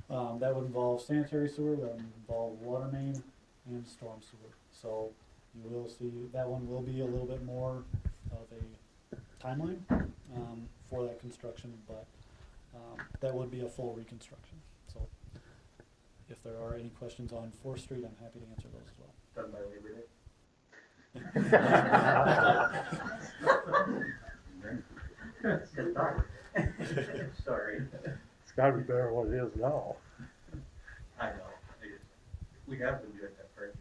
that would involve sanitary sewer, that would involve water main and storm sewer. So you will see, that one will be a little bit more of a timeline for that construction, but that would be a full reconstruction. So if there are any questions on 4th Street, I'm happy to answer those as well. Done by Labor Day. Sorry, It's gotta be better than what it is now. I know, we have been doing that parking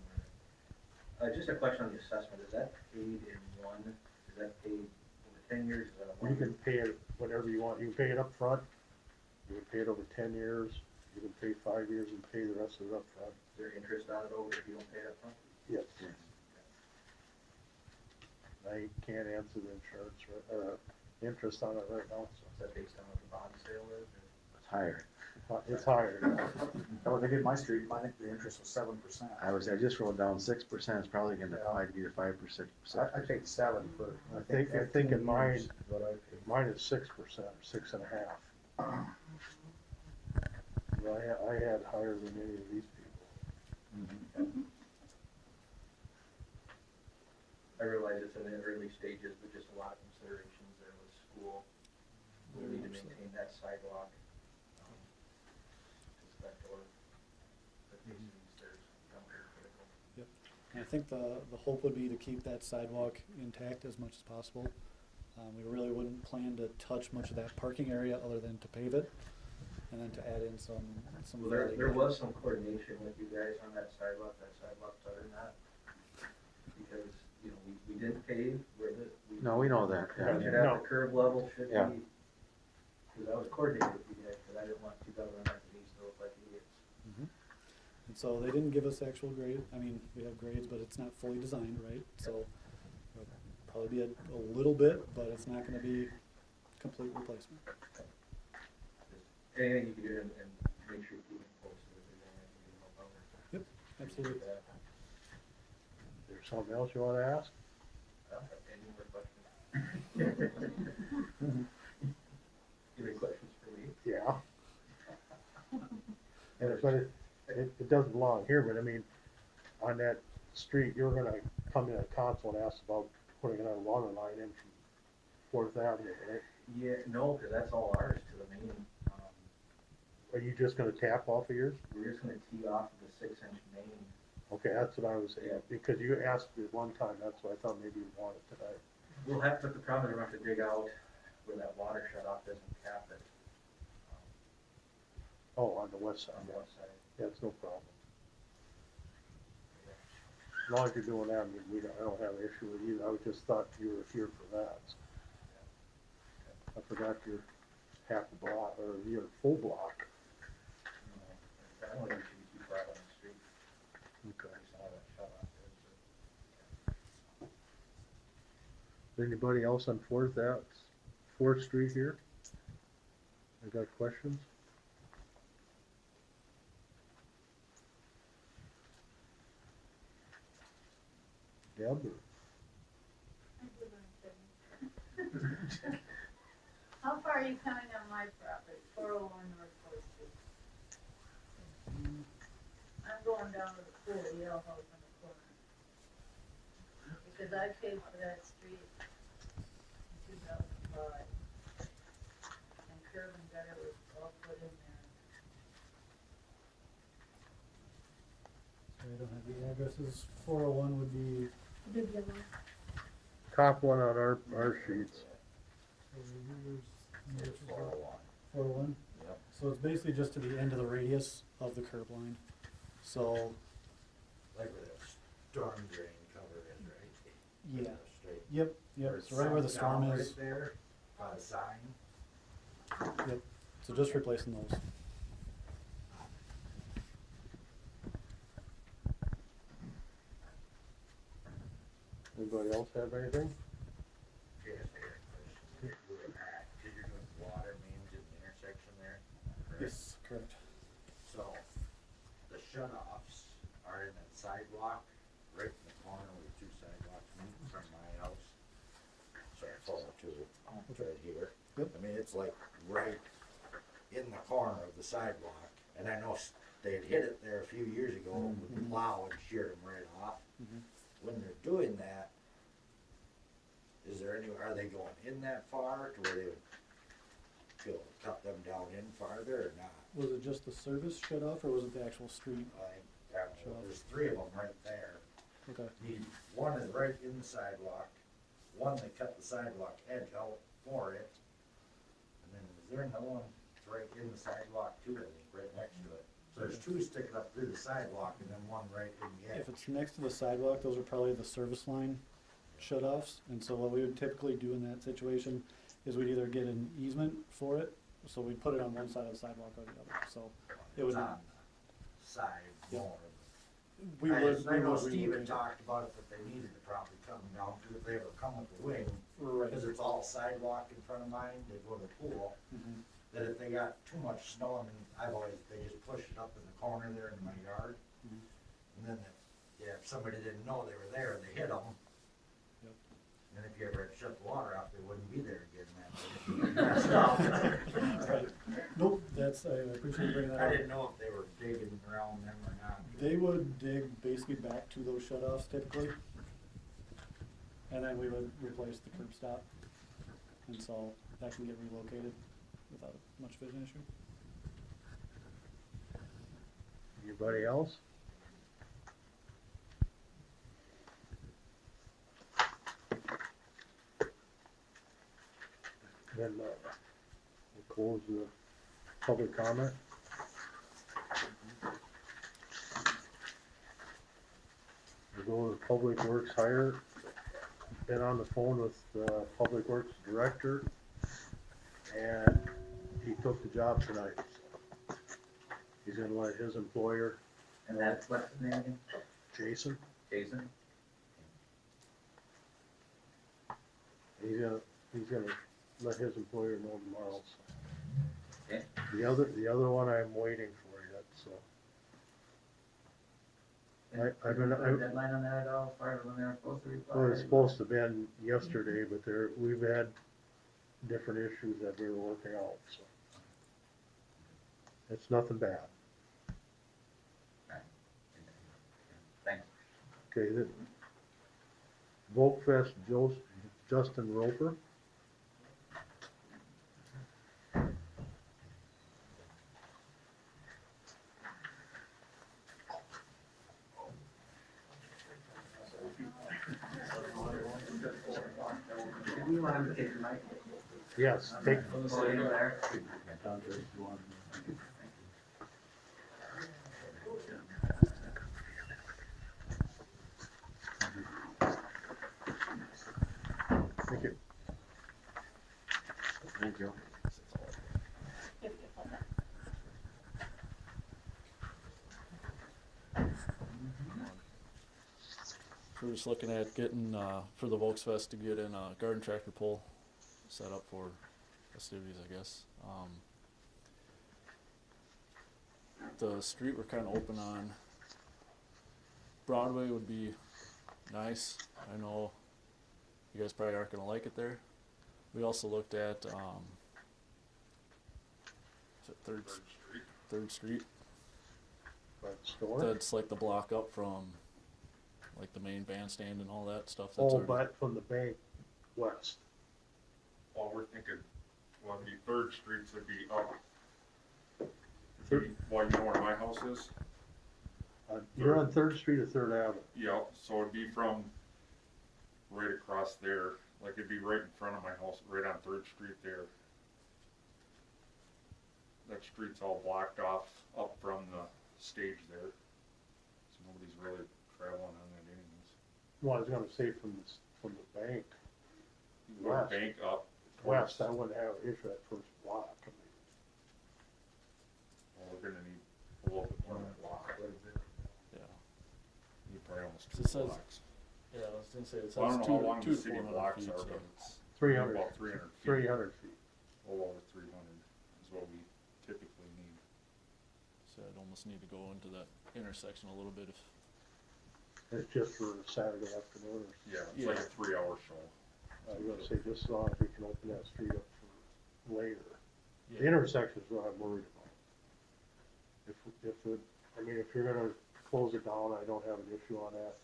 lot. Just a question on the assessment, is that paid in one, is that paid over 10 years, is that a You one? can pay it whatever you want. You can pay it up front. You can pay it over 10 years. You can pay 5 years and pay the rest of it up front. Is there interest on it over if you don't pay it up front? Yes. I can't answer the insurance, interest on it right now, so Is that based on what the bond sale is? It's higher. it's higher. That was, they did my street, the interest was 7%. I just wrote down 6%, it's probably gonna probably be to 5%. I paid 7 for, I think in 15 mine, years is what I paid. mine is 6% or 6.5. But I had higher than any of these people. I realize it's in the early stages, but just a lot of considerations there with school. We need to maintain that sidewalk. Just that door. That needs to be stairs, become very critical. And I think the hope would be to keep that sidewalk intact as much as possible. We really wouldn't plan to touch much of that parking area other than to pave it, and then to add in some. Well, there was some coordination with you guys on that sidewalk's better than that. Because, you know, we didn't pave where the. No, we know that, yeah. We should have the curb level should Yeah. be, because I was coordinating with you guys, because I didn't want 2019 to look like idiots. And so they didn't give us actual grade. I mean, we have grades, but it's not fully designed, right? So it'll probably be a little bit, but it's not going to be complete replacement. Anything you can do and make sure you keep it posted if there's anything you can help out with. Yep, absolutely. There's something else you wanna ask? Any more questions? Any questions for me? Yeah. It doesn't belong here, but I mean, on that street, you're gonna come in at council and ask about putting another water line in from Fourth Avenue, right? Yeah, no, because that's all ours to the main. Are you just gonna tap off of yours? We're just gonna tee off of the 6-inch main. Okay, that's what I was saying, because you asked me one time, that's why I thought maybe you wanted tonight. We'll have, but the problem is we're gonna have to dig out where that water shut off doesn't cap it. Oh, on the west side, On the west side. that's no problem. As long as you're doing that, I mean, I don't have an issue with you, I just thought you were here for that. I forgot you're half the block, or you're full block. I don't think it should be too far on the street. Okay. There's some of that shut off there, Anybody else on Fourth Street here? I got questions? Deb? How far are you coming on my property, 401 North Fourth Street? I'm going down to the pool, the Yale House on the corner. Because I paid for that street in 2005. And curb and gutter was all put in there. So I don't have the addresses. 401 would be. Big yellow. Top one on our sheets. 401? Yep. So it's basically just to the end of the radius of the curb line. So, Like where the storm drain cover is, right? yeah. Straight. Yep, so right where the storm Down is. right there, by the sign. Yep, so just replacing those. Anybody else have anything? Yes, you're doing that, cause you're doing water mains in the intersection there. correct? Yes, correct. So, the shut-offs are in that sidewalk, right in the corner where the two sidewalks meet in front of my house. Sorry, follow to it, right here. Yep. I mean, it's like right in the corner of the sidewalk, and I know they had hit it there a few years ago with the plow and sheared them right off. Mhm. When they're doing that, is there any, are they going in that far to where they would feel cut them down in farther or not? Was it just the service shut off, or was it the actual street? There's 3 of them right there. Okay. One is right in the sidewalk, one they cut the sidewalk edge out for it. And then is there another one that's right in the sidewalk too, I think, right next to it? So there's 2 sticking up through the sidewalk and then one right in the edge. If it's next to the sidewalk, those are probably the service line shut-offs. And so what we would typically do in that situation is we'd either get an easement for it, so we'd put it on one side of the sidewalk or the other, so it would. It's on the side more. We I would. know we would Steven relocate. talked about it, that they needed to probably come down, cause if they ever come with the wing, Right. Cause it's all sidewalk in front of mine, they go to the pool, Mhm. that if they got too much snow, I mean, they just push it up in the corner there in my yard. Mhm. And then, if somebody didn't know they were there, they hit them. Yep. And if you ever had shut the water off, they wouldn't be there again, man. Messed up. Right. Nope, that's, I appreciate you bringing that I up. didn't know if they were digging around them or not. They would dig basically back to those shut-offs typically. And then we would replace the curb stop. And so that can get relocated without much of an issue. Anybody else? Then, we'll close the public comment. We'll go to Public Works hire. Been on the phone with the Public Works Director, and he took the job tonight. He's gonna let his employer, And that's, what's his name again? Jason, Jason? he's gonna let his employer know tomorrow, so. Okay. The other one I'm waiting for yet, so. I've been- Put a deadline on that at all, as far as when they're supposed to reply? Well, it's supposed to have been yesterday, but we've had different issues that we were working out, so. It's nothing bad. Thanks. Okay, the Volkfest Justin Roper. Do you want him to take the mic? Yes, take. Oh, you there? Thank you. Thank you. We're just looking at getting, for the Volksfest to get in a garden tractor pull set up for festivities, I guess. The street we're kinda open on, Broadway would be nice. I know you guys probably aren't gonna like it there. We also looked at, is it Third Street? By the store? That's like the block up from, like the main bandstand and all that stuff. That's Oh, already- but from the bank west. Well, we're thinking, well, the Third Street would be up. Third- Well, you know where my house is? You're on Third Street or Third Avenue? Yeah, so it'd be from right across there, like it'd be right in front of my house, right on Third Street there. That street's all blocked off up from the stage there, so nobody's really traveling on that anyways. Well, I was gonna say from the bank You can go West. bank up. west, I wouldn't have an issue at first block. I mean, Well, we're gonna need a little bit more than a block. Yeah. You probably almost So two it says- blocks. Yeah, I was gonna say, it Well, I says don't know two, how long two the to city 400 blocks feet, are, so. but it's 300, about 300 feet. 300 feet. A little over 300 is what we typically need. So I'd almost need to go into that intersection a little bit if, It's just for Saturday afternoon or Yeah, it's like a 3-hour show. I was gonna say, just as long as we can open that street up for later. The yeah, intersection's what I'm worried about. If you're gonna close it down, I don't have an issue on that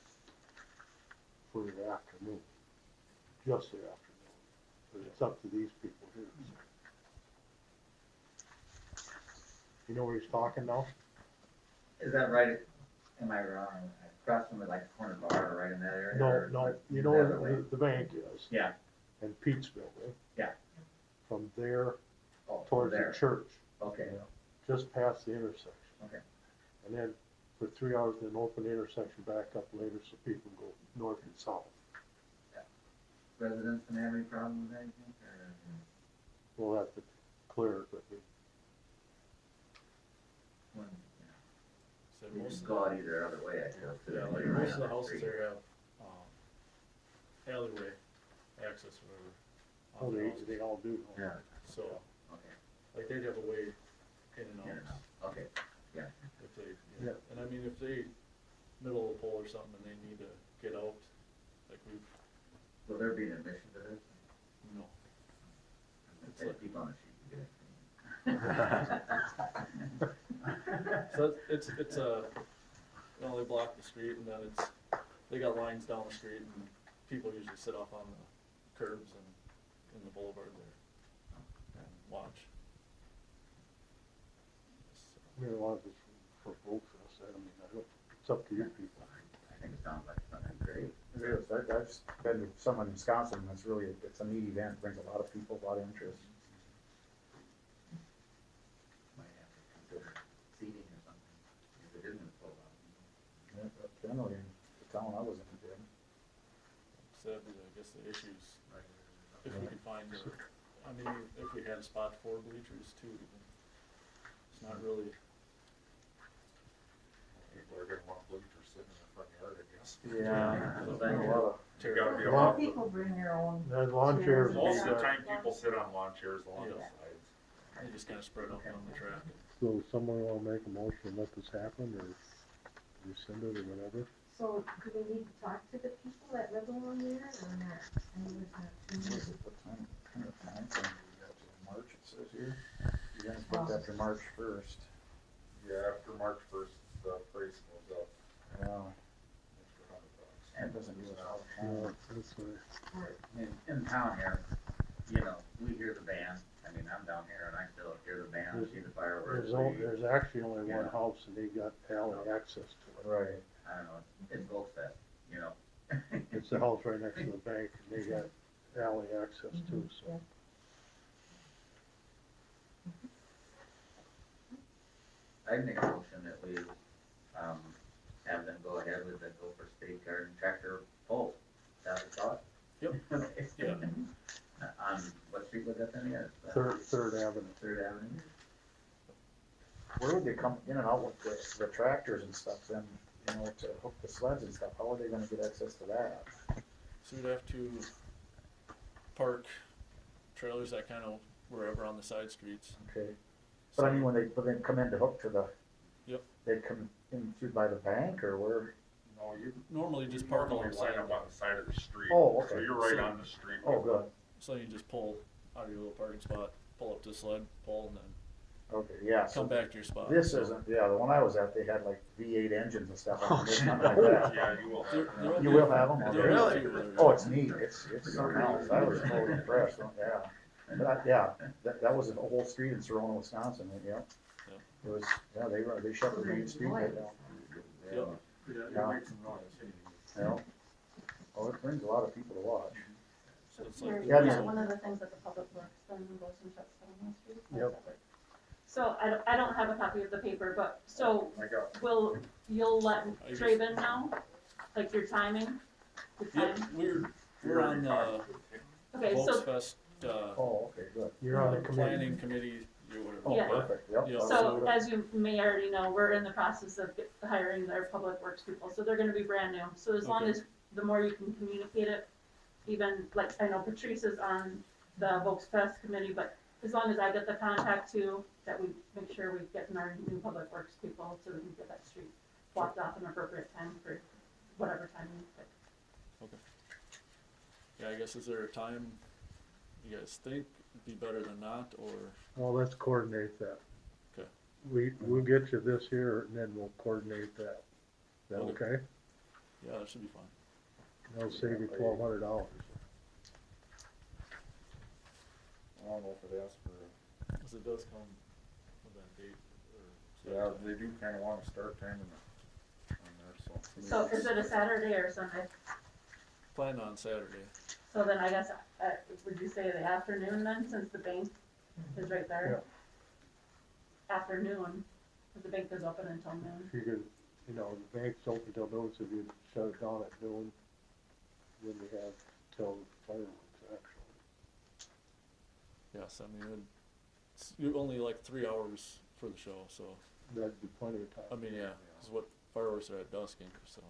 for the afternoon, just the afternoon. But it's up to these people here. You know where he's talking now? Is that right? Am I wrong? Across from the like corner bar, right in that area? No, or no, like you know the where other way? the bank is, Yeah, and Pete's building. Yeah. From there oh, from towards the there. church, Okay, just past the intersection. okay. And then for 3 hours, then open the intersection back up later so people go north and south. Residents gonna have any problem with anything, or? We'll have to clear it, but when, so you most can of go the, out either other way, I feel. too, yeah, while like you're most right of the on houses street. there have, alleyway access whatever. Oh, on the houses. they all do. Yeah. So, Okay, like they'd have a way in and in and out. out, okay, If they, Yeah. and I mean, if they, middle of the pole or something and they need to get out, like we've, will there be an admission to this? no. It's like people on the sheet, you get it. So it's you know, they block the street and then they got lines down the street and people usually sit off on the curbs and in the boulevard there and watch. I mean, a lot of it's for folks, I mean, it's up to you people. I think it sounds like something great. It is, I've been to some in Wisconsin, and it's a neat event, brings a lot of people, a lot of interest. Might have to consider seating or something, if it isn't full out. Yeah, but generally, in the town I was in, did. Sadly, I guess the issues, if we could find, I mean, if we had a spot for bleachers too, then it's not really, People are gonna want bleachers sitting in the front yard, I guess. Yeah. So a then lot of, You gotta be Well, allowed, people bring their own. That lawn chairs. most of the Yeah. time people sit on lawn chairs along the Yeah. sides. they just kinda spread out on the track. So someone wanna make a motion to let this happen, or rescind it, or whatever? So do we need to talk to the people that live along there or not? I mean, it's not too much. what time, kind of time frame do we got to March, it says here? You guys booked after March 1st. Yeah, after March first, the price goes up Wow, extra $100. that doesn't give us all the No, time. that's right. In town here, you know, we hear the band, I mean, I'm down here and I still hear the band, see the fireworks. There's actually only one Yeah. house and they got alley access to it. Right. I don't know, it's Gulf Fest, you know. It's the house right next to the bank and they got alley access too, so. I'd make a motion that we, have them go ahead with the Gopher State Garden Tractor poll. That was thought? Yep. Okay. Yeah. On what street was that then, yeah? Third Avenue. Third Avenue? Where would they come in and out with the tractors and stuff then, you know, to hook the sleds and stuff? How are they gonna get access to that? So we'd have to park trailers that kind of wherever on the side streets. Okay. But I mean, when they come in to hook to the. Yep. They come in through by the bank or where? No, you Normally just park normally alongside. line up on the side of the street. Oh, okay. So you're right So- on the street. Oh, with good. So you just pull out of your little parking spot, pull up to the sled, pull, and then Okay, yeah. So come back to your spot. this So isn't, yeah, the one I was at, they had like V8 engines and stuff. Oh, There's nothing like the- that. Yeah, you will. There'll You be- will have them? Oh, there'll be a really? few where- Oh, it's neat. It's something else. I was totally impressed. Yeah. But yeah, that was a whole street in Serona, Wisconsin. Yeah. It was, yeah, they shut the main street right down. Yep. Yeah. Make some noise. Yeah. Oh, it brings a lot of people to watch. So it's Here, like, Yeah, yeah, these- one of the things that the public works then goes and shuts down those streets. How Yep. does that work? So I don't have a copy of the paper, but, so I got, you'll let I just- Traven know, like your timing? The yep, time? we're on the Okay, Volks so, Fest, Oh, okay, good. You're on the committee. planning committee, or whatever. Oh, Yeah. perfect. Yep. Yeah. so as you may already know, we're in the process of hiring their public works people, so they're gonna be brand new. So as long Okay. as, the more you can communicate it, even, like, I know Patrice is on the Volks Fest committee, but as long as I get the contact too, that we make sure we get our new public works people, so we can get that street blocked off an appropriate time for whatever time we pick. Yeah, I guess is there a time you guys think would be better than not, or, Well, let's coordinate that. Okay. We'll get you this here and then we'll coordinate that. Is that Okay. okay? yeah, that should be fine. That'll save you $1,200. I don't know if it asks for, Cause it does come with that date, or. yeah, they do kinda want a start time on there, so. So is it a Saturday or Sunday? Plan on Saturday. So then I guess, would you say the afternoon then, since the bank is right there? Afternoon, 'cause the bank is open until noon. If you could, you know, the bank's open till noon, so if you shut it down at noon, then we have till fireworks actually. Yes, I mean, you only like 3 hours for the show, so, That'd be plenty of I time. mean, yeah, cause what, fireworks are at dusk, so,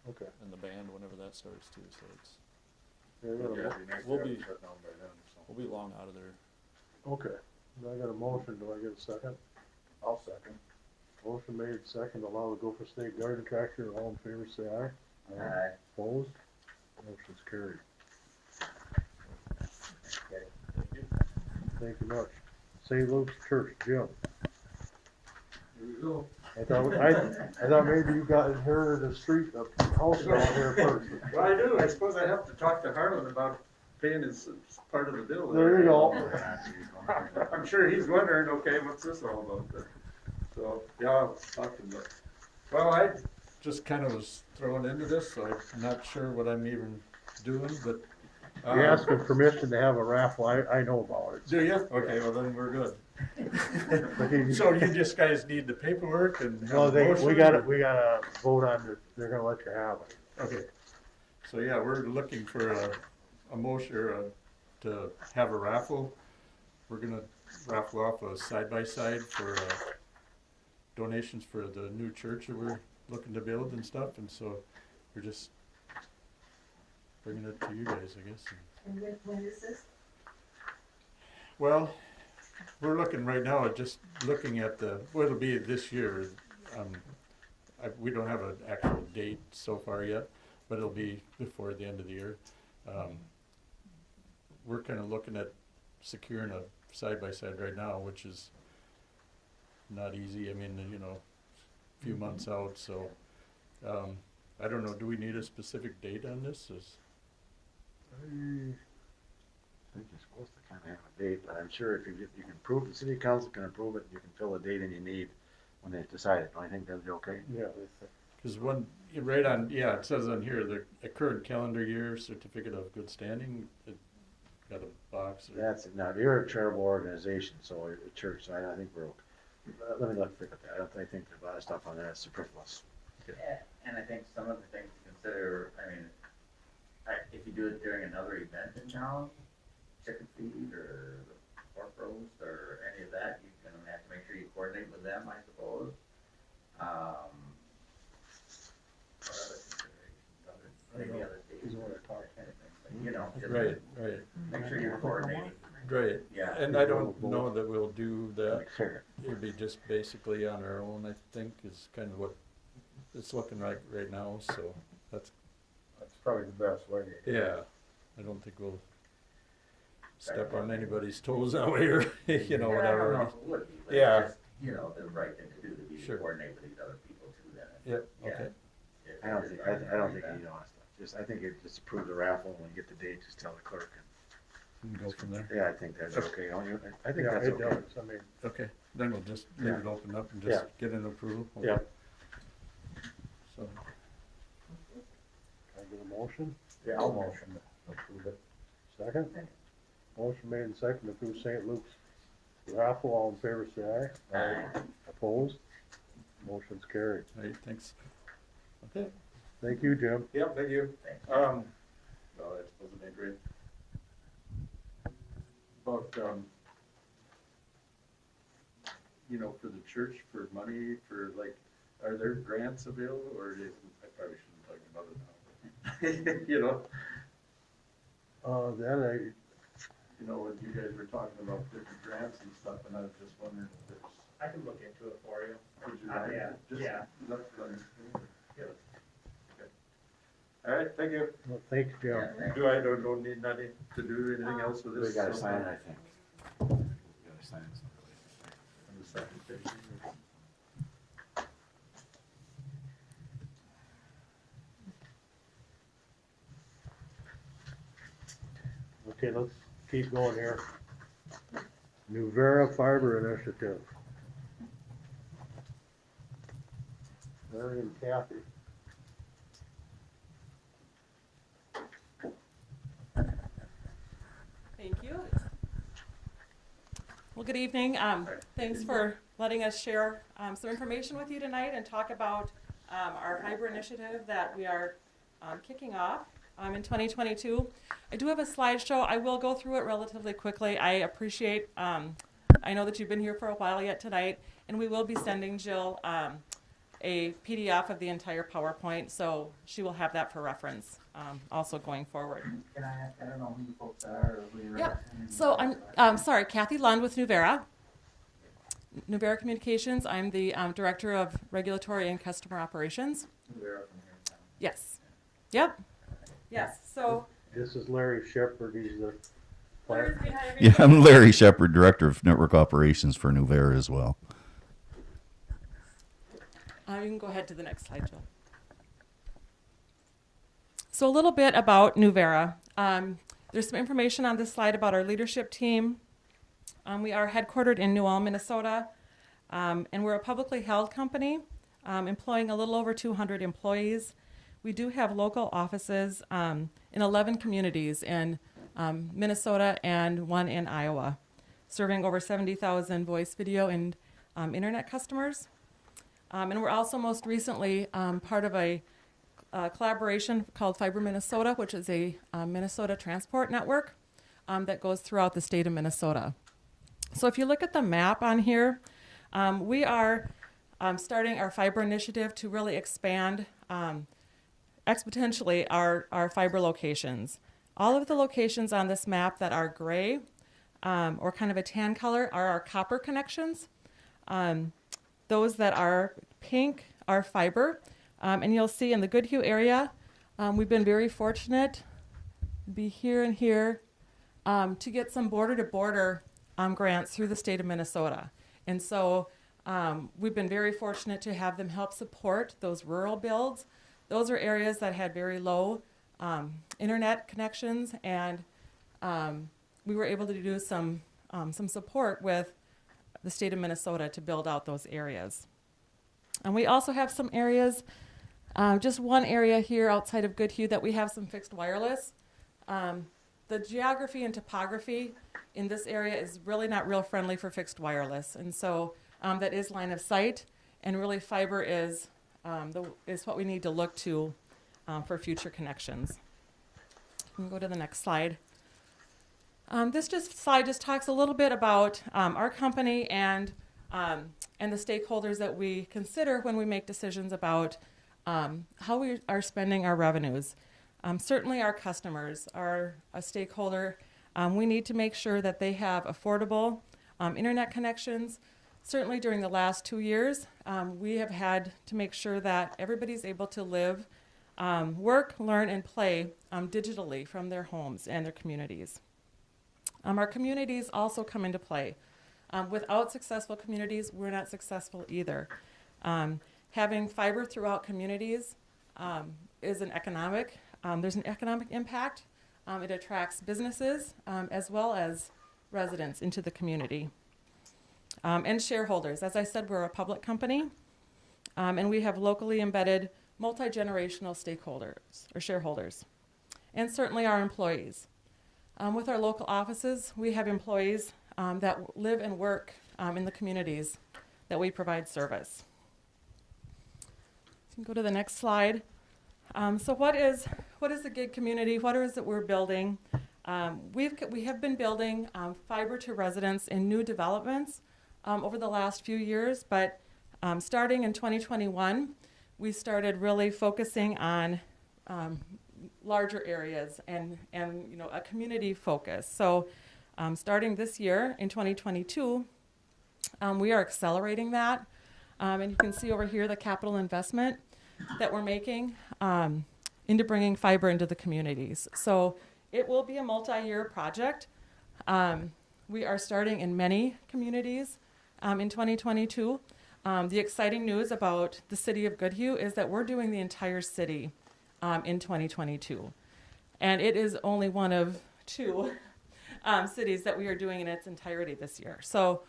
Okay. and the band whenever that starts too, so it's, Yeah, I got a Yeah, mo- it'd be nice to we'll have be- it shut down by then, so. We'll be long out of there. Okay, I got a motion, do I get a second? I'll second. Motion made, second, allow the Gopher State Garden Tractor, all in favor, say aye. Aye. Opposed? Motion's carried. Thank you much. St. Luke's Church, Jim. Here we go. I thought maybe you got inherited a street, a house down here first. Well, I do, I suppose I have to talk to Harlan about paying his part of the bill. There you go. I'm sure he's wondering, okay, what's this all about? But, so, yeah, I'll talk to him. But, well, I just kind of was thrown into this, so I'm not sure what I'm even doing, but. You're asking permission to have a raffle, I know about it. Do you? Okay, well then we're good. So you just guys need the paperwork and have No, a motion? we gotta vote on it, they're gonna let you have it. Okay. So yeah, we're looking for a motion or to have a raffle. We're gonna raffle off a side-by-side for donations for the new church that we're looking to build and stuff, and so we're just bringing it to you guys, I guess. And when is this? Well, we're looking right now at just looking at what it'll be this year. We don't have an actual date so far yet, but it'll be before the end of the year. We're kind of looking at securing a side-by-side right now, which is not easy. I mean, you know, a few months out, so I don't know, do we need a specific date on this? I think you're supposed to kind of have a date, but I'm sure if you can prove, the city council can approve it, you can fill the date in you need when they decide it. Do I think that'd be okay? Yeah. Because it says on here, the current calendar year certificate of good standing, it got a box. That's it. Now, you're a charitable organization, so a church, so I think we're okay. Let me look at that. I think there's a lot of stuff on there that's superfluous. And I think some of the things to consider, I mean, if you do it during another event in town, chicken feed or pork roast or any of that, you're gonna have to make sure you coordinate with them, I suppose. What other considerations, maybe other days, that kind of thing, but, you know, just Right. make sure you're coordinating. Right. Yeah. And I don't know that we'll do that. Fair. It'd be just basically on our own, I think, is kind of what it's looking like right now, so that's probably the best way. Yeah, I don't think we'll step on anybody's toes that way or, you know, And I don't know whatever. if it would be, but Yeah. it's just, you know, the right thing to do to be to Sure. coordinate with these other people too then. Yep, Yeah. okay. If I don't it is think right, you need all that. that stuff. I think it just approve the raffle and when you get the date, just tell the clerk. We can go from there. Yeah, I think that's okay. Don't you? I think Yeah, that's it okay. does, I mean, Okay, then we'll just leave Yeah. it open up and just Yeah. get an approval. Yeah. Okay. So, can I get a motion? Yeah, I'll motion to approve it. Second? Motion made and second to approve St. Luke's raffle, all in favor, say aye. Aye. Opposed? Motion's carried. all right, thanks. Okay. Thank you, Jim. Yep, thank you. Thank you. Well, that wasn't that great. About, you know, for the church, for money, for like, are there grants available, or is, I probably shouldn't talk about it now, but, you know, Then you know, when you guys were talking about different grants and stuff, and I was just wondering if there's, I can look into it for you. would you Yeah, like, just yeah. look, Yeah. all right, thank you. well, thanks, Jim. Yeah, thank you. Don't need nothing to do anything else with this? We gotta sign it, I think. We gotta sign it. On the second page. Okay, let's keep going here. Nuvera Fiber Initiative. Larry and Kathy. Thank you. Well, good evening. Thanks for letting us share some information with you tonight and talk about our fiber initiative that we are kicking off in 2022. I do have a slideshow. I will go through it relatively quickly. I appreciate, I know that you've been here for a while yet tonight, and we will be sending Jill a PDF of the entire PowerPoint, so she will have that for reference also going forward. Can I ask, I don't know who you folks are or who you're Yeah. representing. So I'm sorry, Kathy Lund with Nuvera. Nuvera Communications. I'm the Director of Regulatory and Customer Operations. Yes. Yep. Yes. So This is Larry Shepherd, he's the Larry's behind me. Yeah, I'm Larry Shepard, Director of Network Operations for Nuvera as well. You can go ahead to the next slide, Jill. So a little bit about Nuvera. There's some information on this slide about our leadership team. We are headquartered in New Ulm, Minnesota, and we're a publicly held company, employing a little over 200 employees. We do have local offices in 11 communities in Minnesota and one in Iowa, serving over 70,000 voice, video, and internet customers. And we're also most recently part of a collaboration called Fiber Minnesota, which is a Minnesota transport network that goes throughout the state of Minnesota. So if you look at the map on here, we are starting our fiber initiative to really expand exponentially our fiber locations. All of the locations on this map that are gray or kind of a tan color are our copper connections. Those that are pink are fiber. And you'll see in the Goodhue area, we've been very fortunate to be here and here to get some border-to-border grants through the state of Minnesota. And so we've been very fortunate to have them help support those rural builds. Those are areas that had very low internet connections, and we were able to do some support with the state of Minnesota to build out those areas. And we also have some areas, just one area here outside of Goodhue that we have some fixed wireless. The geography and topography in this area is really not real friendly for fixed wireless. And so that is line of sight, and really fiber is what we need to look to for future connections. We can go to the next slide. This slide just talks a little bit about our company and the stakeholders that we consider when we make decisions about how we are spending our revenues. Certainly our customers are a stakeholder. We need to make sure that they have affordable internet connections. Certainly during the last 2 years, we have had to make sure that everybody's able to live, work, learn, and play digitally from their homes and their communities. Our communities also come into play. Without successful communities, we're not successful either. Having fiber throughout communities is an economic, there's an economic impact. It attracts businesses as well as residents into the community. And shareholders. As I said, we're a public company, and we have locally embedded multi-generational stakeholders or shareholders, and certainly our employees. With our local offices, we have employees that live and work in the communities that we provide service. You can go to the next slide. So what is the gig community? What is it we're building? We have been building fiber to residents in new developments over the last few years, but starting in 2021, we started really focusing on larger areas and a community focus. So starting this year in 2022, we are accelerating that. And you can see over here the capital investment that we're making into bringing fiber into the communities. So it will be a multi-year project. We are starting in many communities in 2022. The exciting news about the city of Goodhue is that we're doing the entire city in 2022. And it is only one of 2 cities that we are doing in its entirety this year. So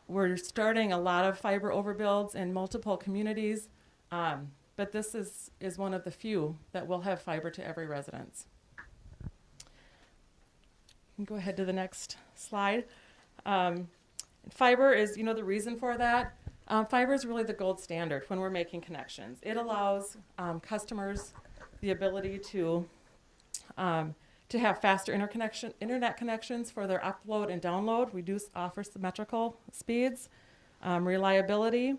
we're starting a lot of fiber overbuilds in multiple communities, but this is one of the few that will have fiber to every residence. You can go ahead to the next slide. Fiber is, the reason for that. Fiber is really the gold standard when we're making connections. It allows customers the ability to have faster internet connections for their upload and download. We do offer symmetrical speeds, reliability,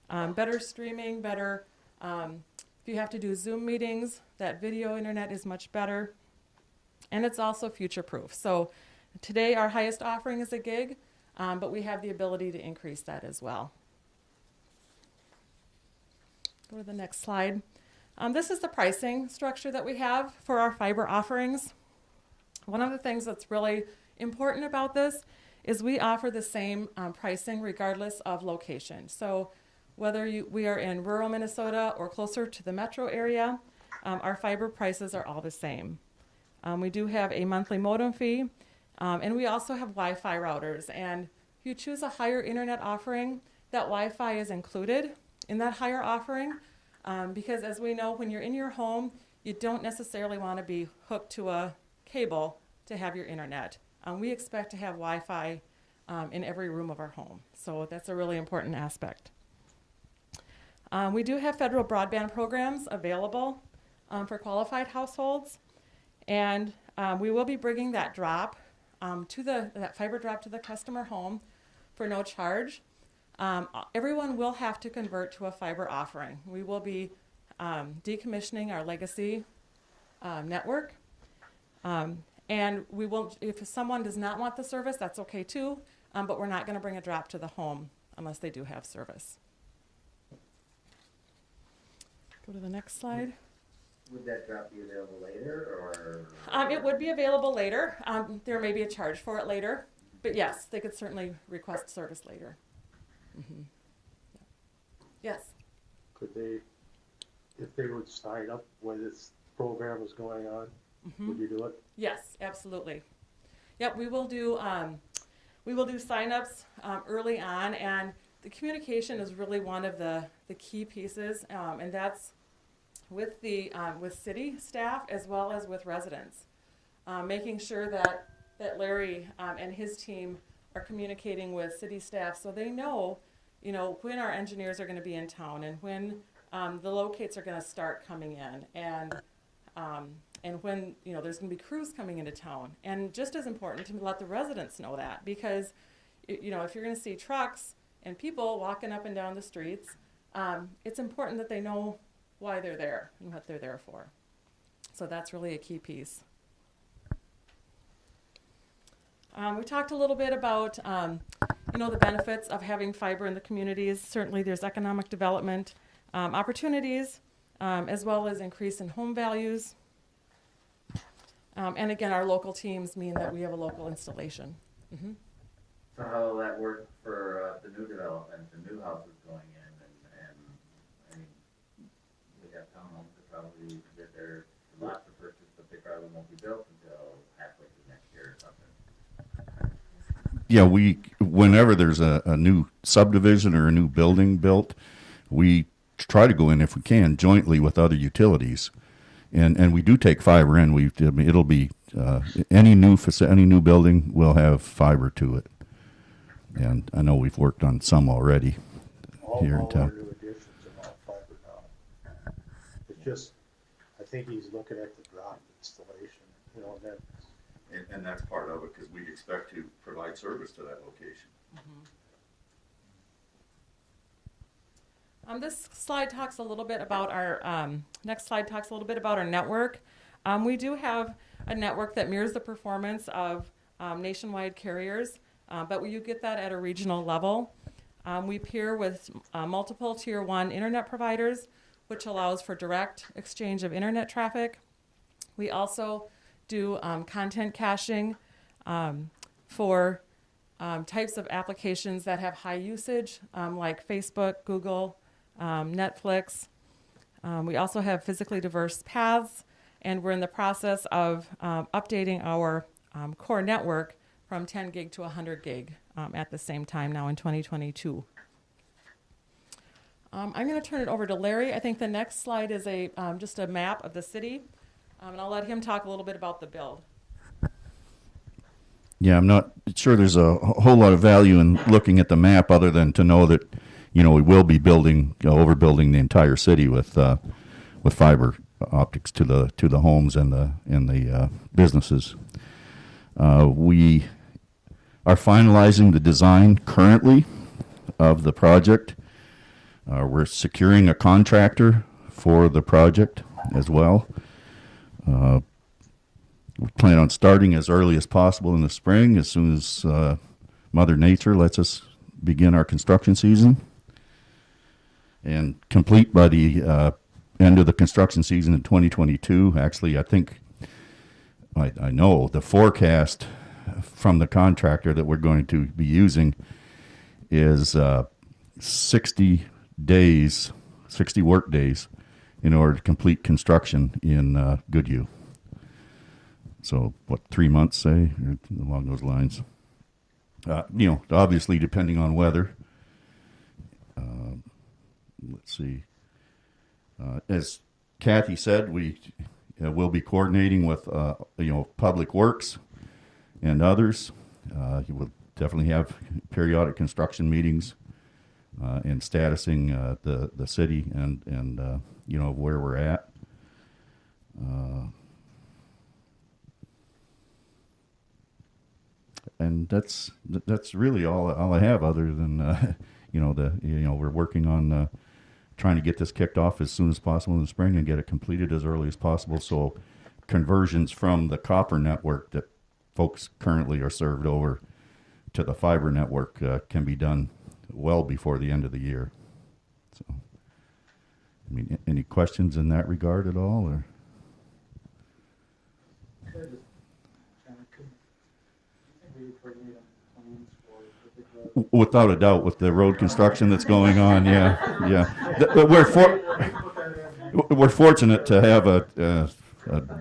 better streaming, better, if you have to do Zoom meetings, that video internet is much better. And it's also future-proof. So today our highest offering is a gig, but we have the ability to increase that as well. Go to the next slide. This is the pricing structure that we have for our fiber offerings. One of the things that's really important about this is we offer the same pricing regardless of location. So whether we are in rural Minnesota or closer to the metro area, our fiber prices are all the same. We do have a monthly modem fee, and we also have Wi-Fi routers. And if you choose a higher internet offering, that Wi-Fi is included in that higher offering, because as we know, when you're in your home, you don't necessarily want to be hooked to a cable to have your internet. We expect to have Wi-Fi in every room of our home, so that's a really important aspect. We do have federal broadband programs available for qualified households, and we will be bringing that drop that fiber drop to the customer home for no charge. Everyone will have to convert to a fiber offering. We will be decommissioning our legacy network, and we will, if someone does not want the service, that's okay too, but we're not going to bring a drop to the home unless they do have service. Go to the next slide. Would that drop be available later, or? It would be available later. There may be a charge for it later, but yes, they could certainly request service later. Mm-hmm. Yes? Could they, if they would sign up when this program is going on, would you do it? Yes, absolutely. Yep, we will do signups early on, and the communication is really one of the key pieces, and that's with the with city staff as well as with residents, making sure that Larry and his team are communicating with city staff so they know, when our engineers are going to be in town and when the locates are going to start coming in, and when there's going to be crews coming into town. And just as important to let the residents know that, because if you're going to see trucks and people walking up and down the streets, it's important that they know why they're there and what they're there for. So that's really a key piece. We talked a little bit about the benefits of having fiber in the communities. Certainly there's economic development opportunities, as well as increase in home values. And again, our local teams mean that we have a local installation. Mm-hmm. So how will that work for the new development, the new houses going in, and I mean, we have townhomes that probably get their lots of purchase, but they probably won't be built until halfway through next year or something. Yeah, whenever there's a new subdivision or a new building built, we try to go in if we can jointly with other utilities, and we do take fiber in. It'll be any new building will have fiber to it, and I know we've worked on some already here in town. All new additions are all fiber now. It's just, I think he's looking at the drop installation, and that's part of it, because we expect to provide service to that location. This slide talks a little bit about our, next slide talks a little bit about our network. We do have a network that mirrors the performance of nationwide carriers, but you get that at a regional level. We peer with multiple Tier 1 internet providers, which allows for direct exchange of internet traffic. We also do content caching for types of applications that have high usage, like Facebook, Google, Netflix. We also have physically diverse paths, and we're in the process of updating our core network from 10 gig to 100 gig at the same time now in 2022. I'm going to turn it over to Larry. I think the next slide is just a map of the city, and I'll let him talk a little bit about the build. Yeah, I'm not sure there's a whole lot of value in looking at the map other than to know that, we will be overbuilding the entire city with fiber optics to the homes and the businesses. We are finalizing the design currently of the project. We're securing a contractor for the project as well. We plan on starting as early as possible in the spring, as soon as Mother Nature lets us begin our construction season, and complete by the end of the construction season in 2022. Actually, I think, I know the forecast from the contractor that we're going to be using is 60 days, 60 work days in order to complete construction in Goodhue. So, what, 3 months, say, or along those lines? You know, obviously depending on weather. Let's see. As Kathy said, we will be coordinating with, you know, Public Works and others. You will definitely have periodic construction meetings and statusing the city and you know, where we're at. And that's really all I have, other than you know, we're working on trying to get this kicked off as soon as possible in the spring and get it completed as early as possible, so conversions from the copper network that folks currently are served over to the fiber network can be done well before the end of the year. So, I mean, any questions in that regard at all, or? Without a doubt, with the road construction that's going on, yeah. We're fortunate to have a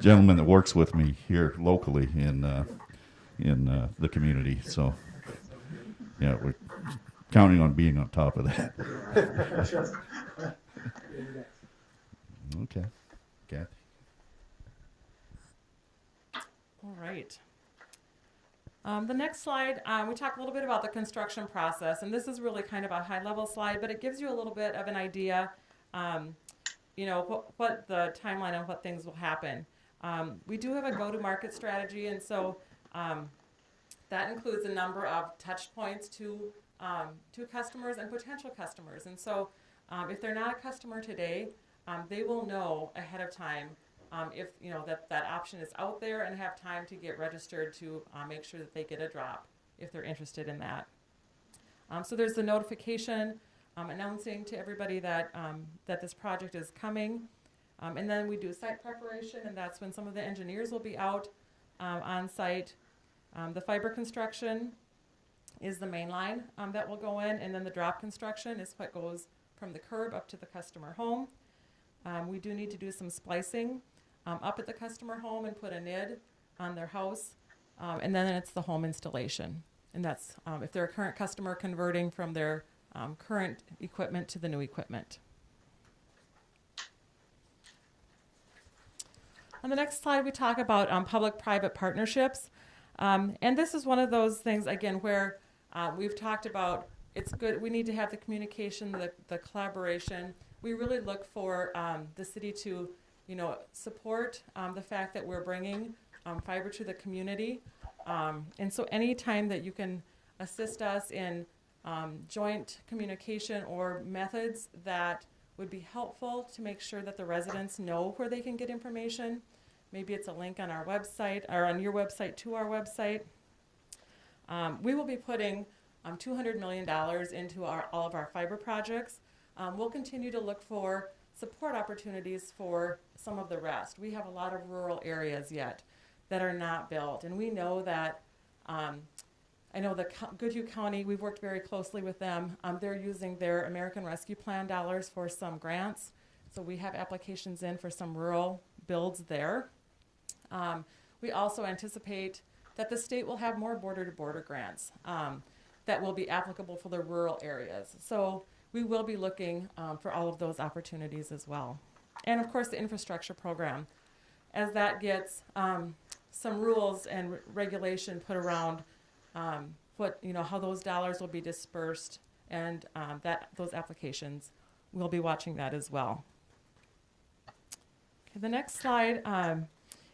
gentleman that works with me here locally in the community. So, yeah, we're counting on being on top of that. Okay, Kathy. All right. The next slide, we talk a little bit about the construction process, and this is really kind of a high-level slide, but it gives you a little bit of an idea, you know, what the timeline and what things will happen. We do have a go-to-market strategy, and so that includes a number of touch points to customers and potential customers. And so if they're not a customer today, they will know ahead of time if, you know, that option is out there, and have time to get registered to make sure that they get a drop if they're interested in that. So there's the notification announcing to everybody that that this project is coming. And then we do site preparation, and that's when some of the engineers will be out on site. The fiber construction is the main line that will go in, and then the drop construction is what goes from the curb up to the customer home. We do need to do some splicing up at the customer home and put a NID on their house, and then it's the home installation. And that's if they're a current customer converting from their current equipment to the new equipment. On the next slide, we talk about public-private partnerships. And this is one of those things, again, where we've talked about it's good. We need to have the communication, the collaboration. We really look for the city to, you know, support the fact that we're bringing fiber to the community. And so any time that you can assist us in joint communication or methods that would be helpful to make sure that the residents know where they can get information. Maybe it's a link on our website or on your website to our website. We will be putting $200 million into all of our fiber projects. We'll continue to look for support opportunities for some of the rest. We have a lot of rural areas yet that are not built, and we know that I know the Goodhue County, we've worked very closely with them. They're using their American Rescue Plan dollars for some grants, so we have applications in for some rural builds there. We also anticipate that the state will have more border-to-border grants that will be applicable for the rural areas. So we will be looking for all of those opportunities as well. And of course, the infrastructure program, as that gets some rules and regulation put around how those dollars will be dispersed, and those applications, we'll be watching that as well. Okay, the next slide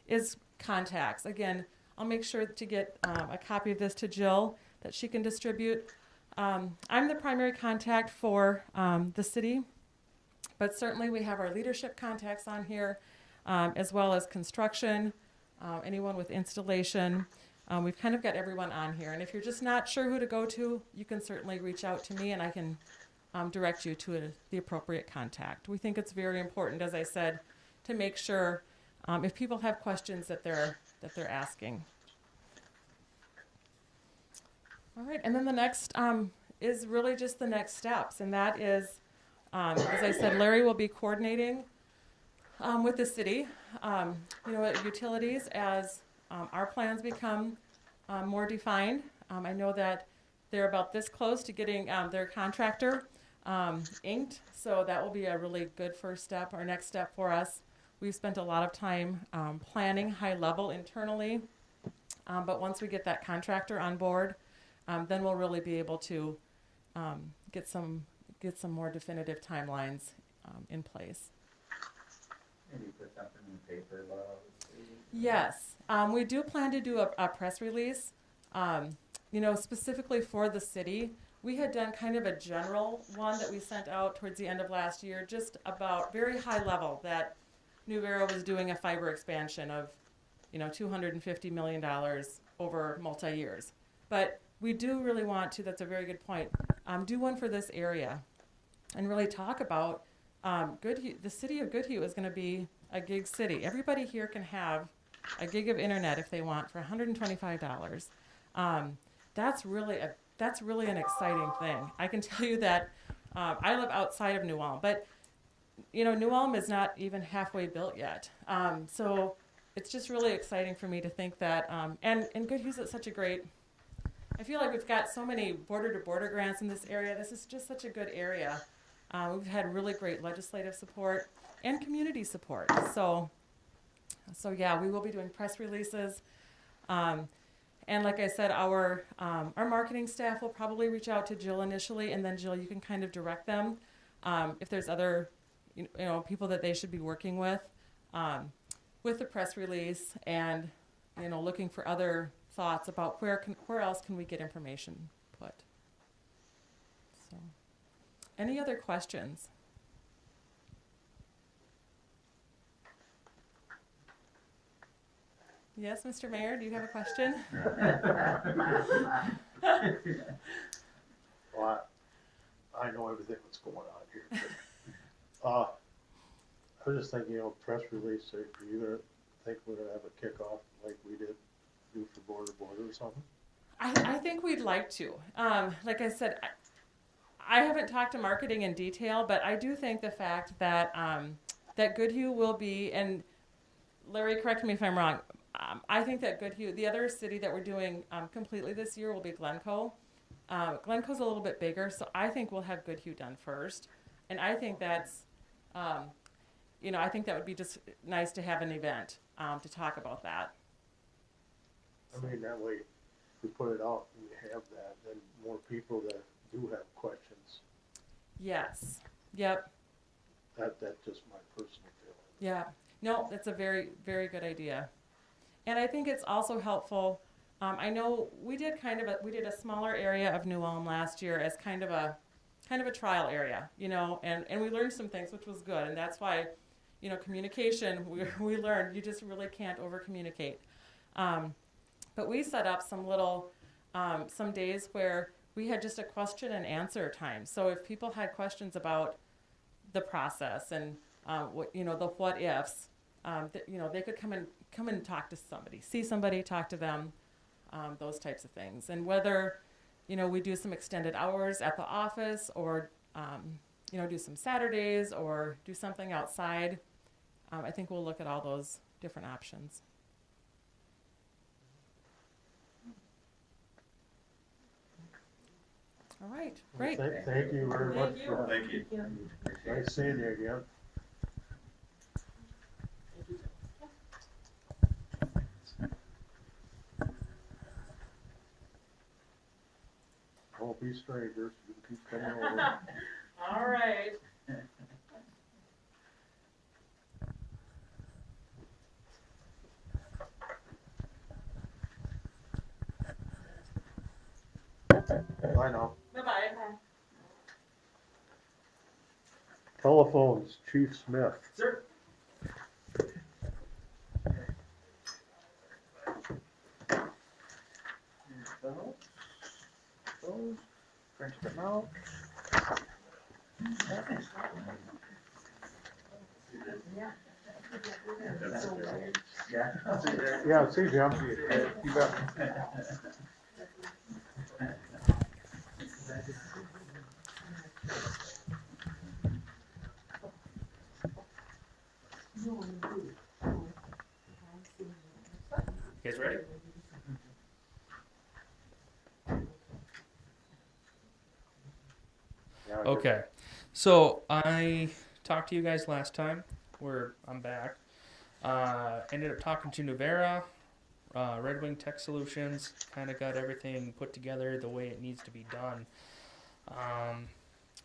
is contacts. Again, I'll make sure to get a copy of this to Jill that she can distribute. I'm the primary contact for the city, but certainly we have our leadership contacts on here, as well as construction, anyone with installation. We've kind of got everyone on here, and if you're just not sure who to go to, you can certainly reach out to me and I can direct you to the appropriate contact. We think it's very important, as I said, to make sure if people have questions that they're asking. All right, and then the next is really just the next steps, and that is, as I said, Larry will be coordinating with the city, utilities as our plans become more defined. I know that they're about this close to getting their contractor inked, so that will be a really good first step, our next step for us. We've spent a lot of time planning high level internally, but once we get that contractor on board, then we'll really be able to get some more definitive timelines in place. Maybe put something in the paper about. Yes, we do plan to do a press release, specifically for the city. We had done kind of a general one that we sent out towards the end of last year, just about very high level that New Era was doing a fiber expansion of, $250 million over multi-years. But we do really want to, that's a very good point, do one for this area and really talk about the city of Goodhue is going to be a gig city. Everybody here can have a gig of internet if they want for $125. That's really an exciting thing. I can tell you that I live outside of New Ulm, but New Ulm is not even halfway built yet. So it's just really exciting for me to think that, and Goodhue's at such a great, I feel like we've got so many border-to-border grants in this area. This is just such a good area. We've had really great legislative support and community support. So yeah, we will be doing press releases. And like I said, our marketing staff will probably reach out to Jill initially, and then Jill, you can kind of direct them if there's other people that they should be working with the press release, and looking for other thoughts about where else can we get information put. So, any other questions? Yes, Mr. Mayor, do you have a question? Well, I know everything that's going on here. But, I was just thinking, press release, are you gonna think we're gonna have a kickoff like we did do for border or something? I think we'd like to. Like I said, I haven't talked to marketing in detail, but I do think the fact that that Goodhue will be, and Larry, correct me if I'm wrong, I think that Goodhue, the other city that we're doing completely this year will be Glencoe. Glencoe's a little bit bigger, so I think we'll have Goodhue done first. And I think that's, I think that would be just nice to have an event to talk about that. I mean, that way, we put it out and we have that, then more people that do have questions. Yes. Yep. That's just my personal feeling. Yeah. No, that's a very, very good idea. And I think it's also helpful. I know we did a smaller area of New Ulm last year as kind of a trial area, and we learned some things, which was good. And that's why, communication, we learned you just really can't over communicate. But we set up some days where we had just a question and answer time. So if people had questions about the process and the what ifs, they could come and talk to somebody, see somebody, talk to them, those types of things. And whether we do some extended hours at the office, or do some Saturdays, or do something outside, I think we'll look at all those different options. All right, great. Thank you very much. Thank you. Nice seeing you again. Don't be strangers, you can keep coming over. All right. I know. Bye-bye. Telephones, Chief Smith. Sir? Print them out. Yeah. Yeah, see, Jim. You bet. You guys ready? Okay, so I talked to you guys last time. I'm back. Ended up talking to Nuvera, Red Wing Tech Solutions. Kind of got everything put together the way it needs to be done.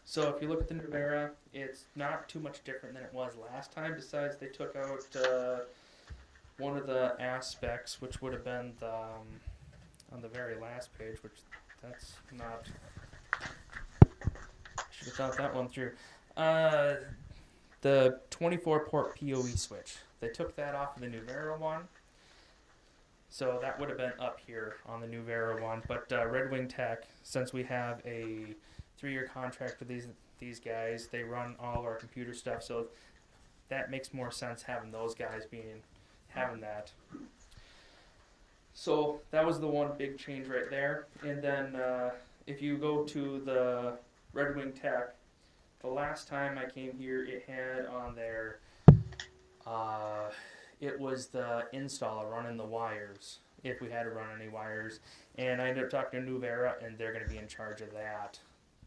So if you look at the Nuvera, it's not too much different than it was last time. Besides, they took out one of the aspects, which would have been the on the very last page, which that's not. Should have thought that one through. The 24-port PoE switch. They took that off of the Nuvera one. So that would have been up here on the Nuvera one. But Red Wing Tech, since we have a 3-year contract with these guys, they run all of our computer stuff. So that makes more sense having those guys having that. So that was the one big change right there. And then if you go to the Red Wing Tech, the last time I came here, it had on there, it was the installer running the wires, if we had to run any wires. And I ended up talking to Nuvera, and they're going to be in charge of that.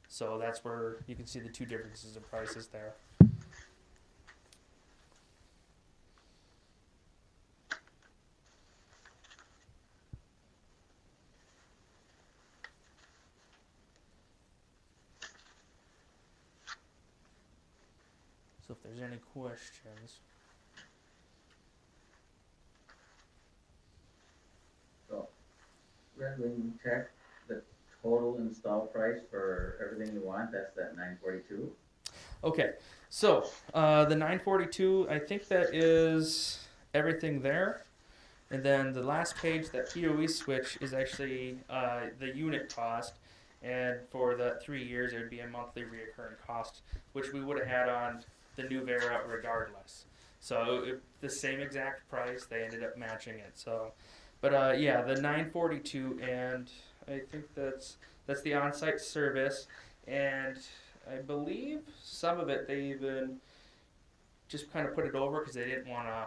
So that's where you can see the two differences in prices there. So if there's any questions. So, Red Wing Tech, the total install price for everything you want, that's that $942. Okay, so the $942, I think that is everything there. And then the last page, that PoE switch, is actually the unit cost. And for the 3 years, it would be a monthly reoccurring cost, which we would have had on the Nuvera regardless. So the same exact price, they ended up matching it. So, but yeah, the $942, and I think that's the on-site service, and I believe some of it they even just kind of put it over because they didn't want to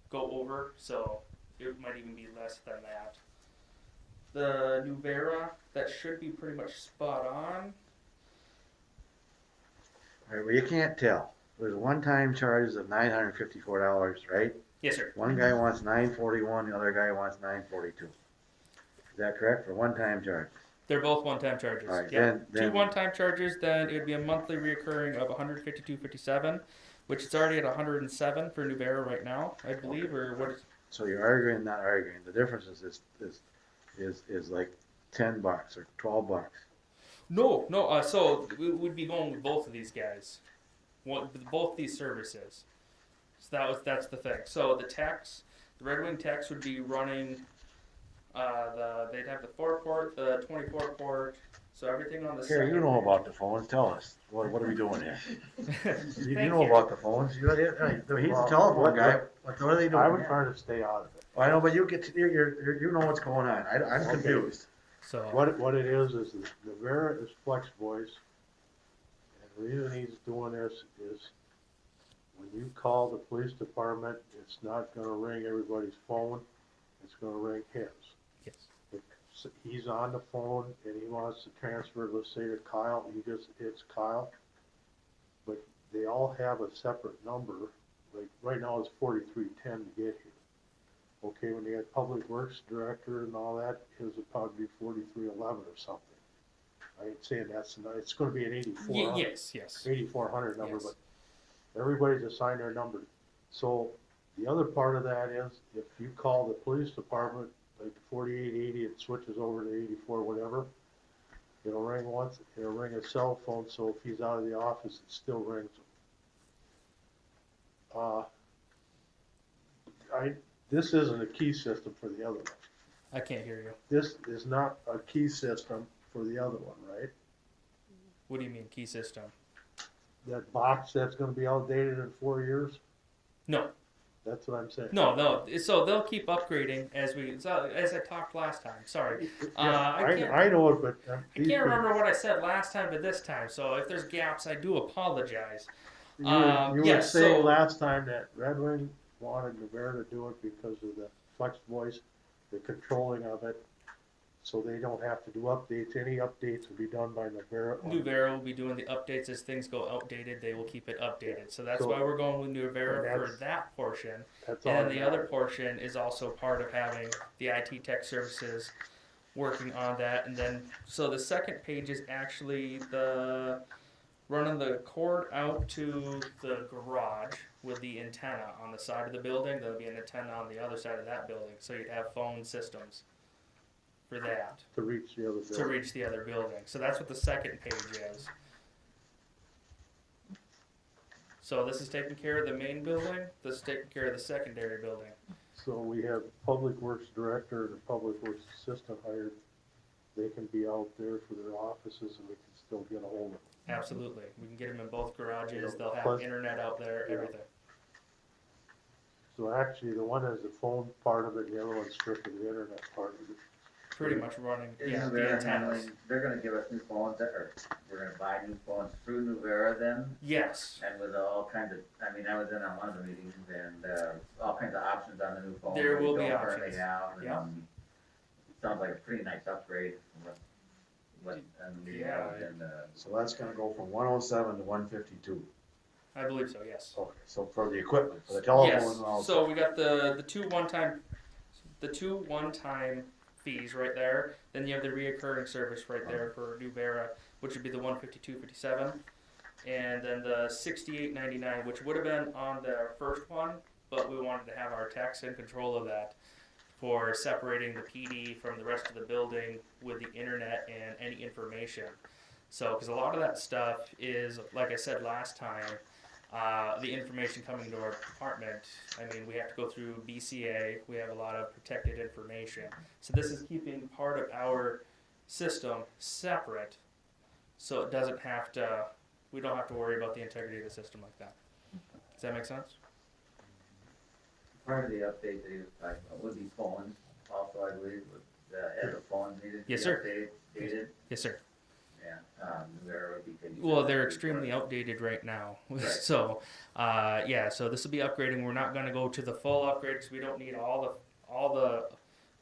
go over, so it might even be less than that. The Nuvera, that should be pretty much spot on. All right, well, you can't tell. There's one-time charges of $954, right? Yes, sir. One guy wants $941, the other guy wants $942. Is that correct, for one-time charges? They're both one-time charges. All right, Yep. then Two one-time charges, then it would be a monthly reoccurring of $152.57, which is already at $107 for Nuvera right now, I believe, or what is? So you're arguing, not arguing. The difference is like $10 or $12. No. So we would be going with both of these guys, both these services. So that's the thing. So the Red Wing techs would be running. They'd have the 4-port, the 24-port, so everything on the side. Here, you know about the phones. Tell us. What are we doing here? you Thank know you. about the phones. He's the telephone guy. What are they doing? I would try to stay out of it. I know, but you know what's going on. I'm confused. So what it is the Nuvera is flex voice, and the reason he's doing this is when you call the police department, it's not going to ring everybody's phone. It's going to ring his. Yes. If he's on the phone and he wants to transfer, let's say to Kyle, he just hits Kyle, but they all have a separate number. Like right now it's 4310 to get here. Okay, when they had Public Works Director and all that, his would probably be 4311 or something. I ain't saying it's going to be an 8400. Yes. 8400 number, Yes. but everybody's assigned their number. So the other part of that is if you call the police department, like 4880, it switches over to 84, whatever. It'll ring once, it'll ring a cell phone, so if he's out of the office, it still rings. This isn't a key system for the other one. I can't hear you. This is not a key system for the other one, right? What do you mean key system? That box that's gonna be outdated in 4 years? No. That's what I'm saying. No. So they'll keep upgrading as I talked last time. Sorry. I know it, but. I can't remember what I said last time, but this time. So if there's gaps, I do apologize. You were yes, saying so- last time that Red Wing wanted Nuvera to do it because of the flex voice, the controlling of it, so they don't have to do updates. Any updates will be done by Nuvera. Nuvera will be doing the updates as things go outdated. They will keep it updated. So that's So- why we're going with Nuvera for that's- that portion. That's And all. then the other portion is also part of having the IT tech services working on that. And then, so the second page is actually the running the cord out to the garage with the antenna on the side of the building. There'll be an antenna on the other side of that building. So you'd have phone systems for that. To reach the other building. To reach the other building. So that's what the second page is. So this is taking care of the main building, this is taking care of the secondary building. So we have Public Works Director and a Public Works Assistant hired. They can be out there for their offices and we can still get a hold of them. Absolutely. We can get them in both garages, they'll have Plus- internet out there, everything. So actually, the one has the phone part of it, and the other one's strictly the internet part of it. Pretty much running, Is yeah, the Nuvera antennas. handling, they're gonna give us new phones, or we're gonna buy new phones through Nuvera then? Yes. And with all kinds of, I mean, I was in on one of the meetings and, all kinds of options on the new phones. There that we will be don't currently options. have, and, Yeah. it sounds like a pretty nice upgrade from what, and the, Yeah. and, So that's gonna go from 107 to 152. I believe so, yes. Okay, so for the equipment, for the telephones Yes, and all. so we got the two one-time fees right there. Then you have the reoccurring service right there for Nuvera, which would be the 152.57, and then the 68.99, which would have been on the first one, but we wanted to have our techs in control of that for separating the PD from the rest of the building with the internet and any information. So, because a lot of that stuff is, like I said last time, the information coming to our department, I mean, we have to go through BCA, we have a lot of protected information. So this is keeping part of our system separate, so it doesn't have to, we don't have to worry about the integrity of the system like that. Does that make sense? part of the update that he was talking about with these phones, also, I believe, with the phones needed to be Yes, sir. updated. Yes, sir. Yeah, there would be. Well, they're extremely outdated right now. Right. So, yeah, so this will be upgrading. We're not going to go to the full upgrade because we don't need all the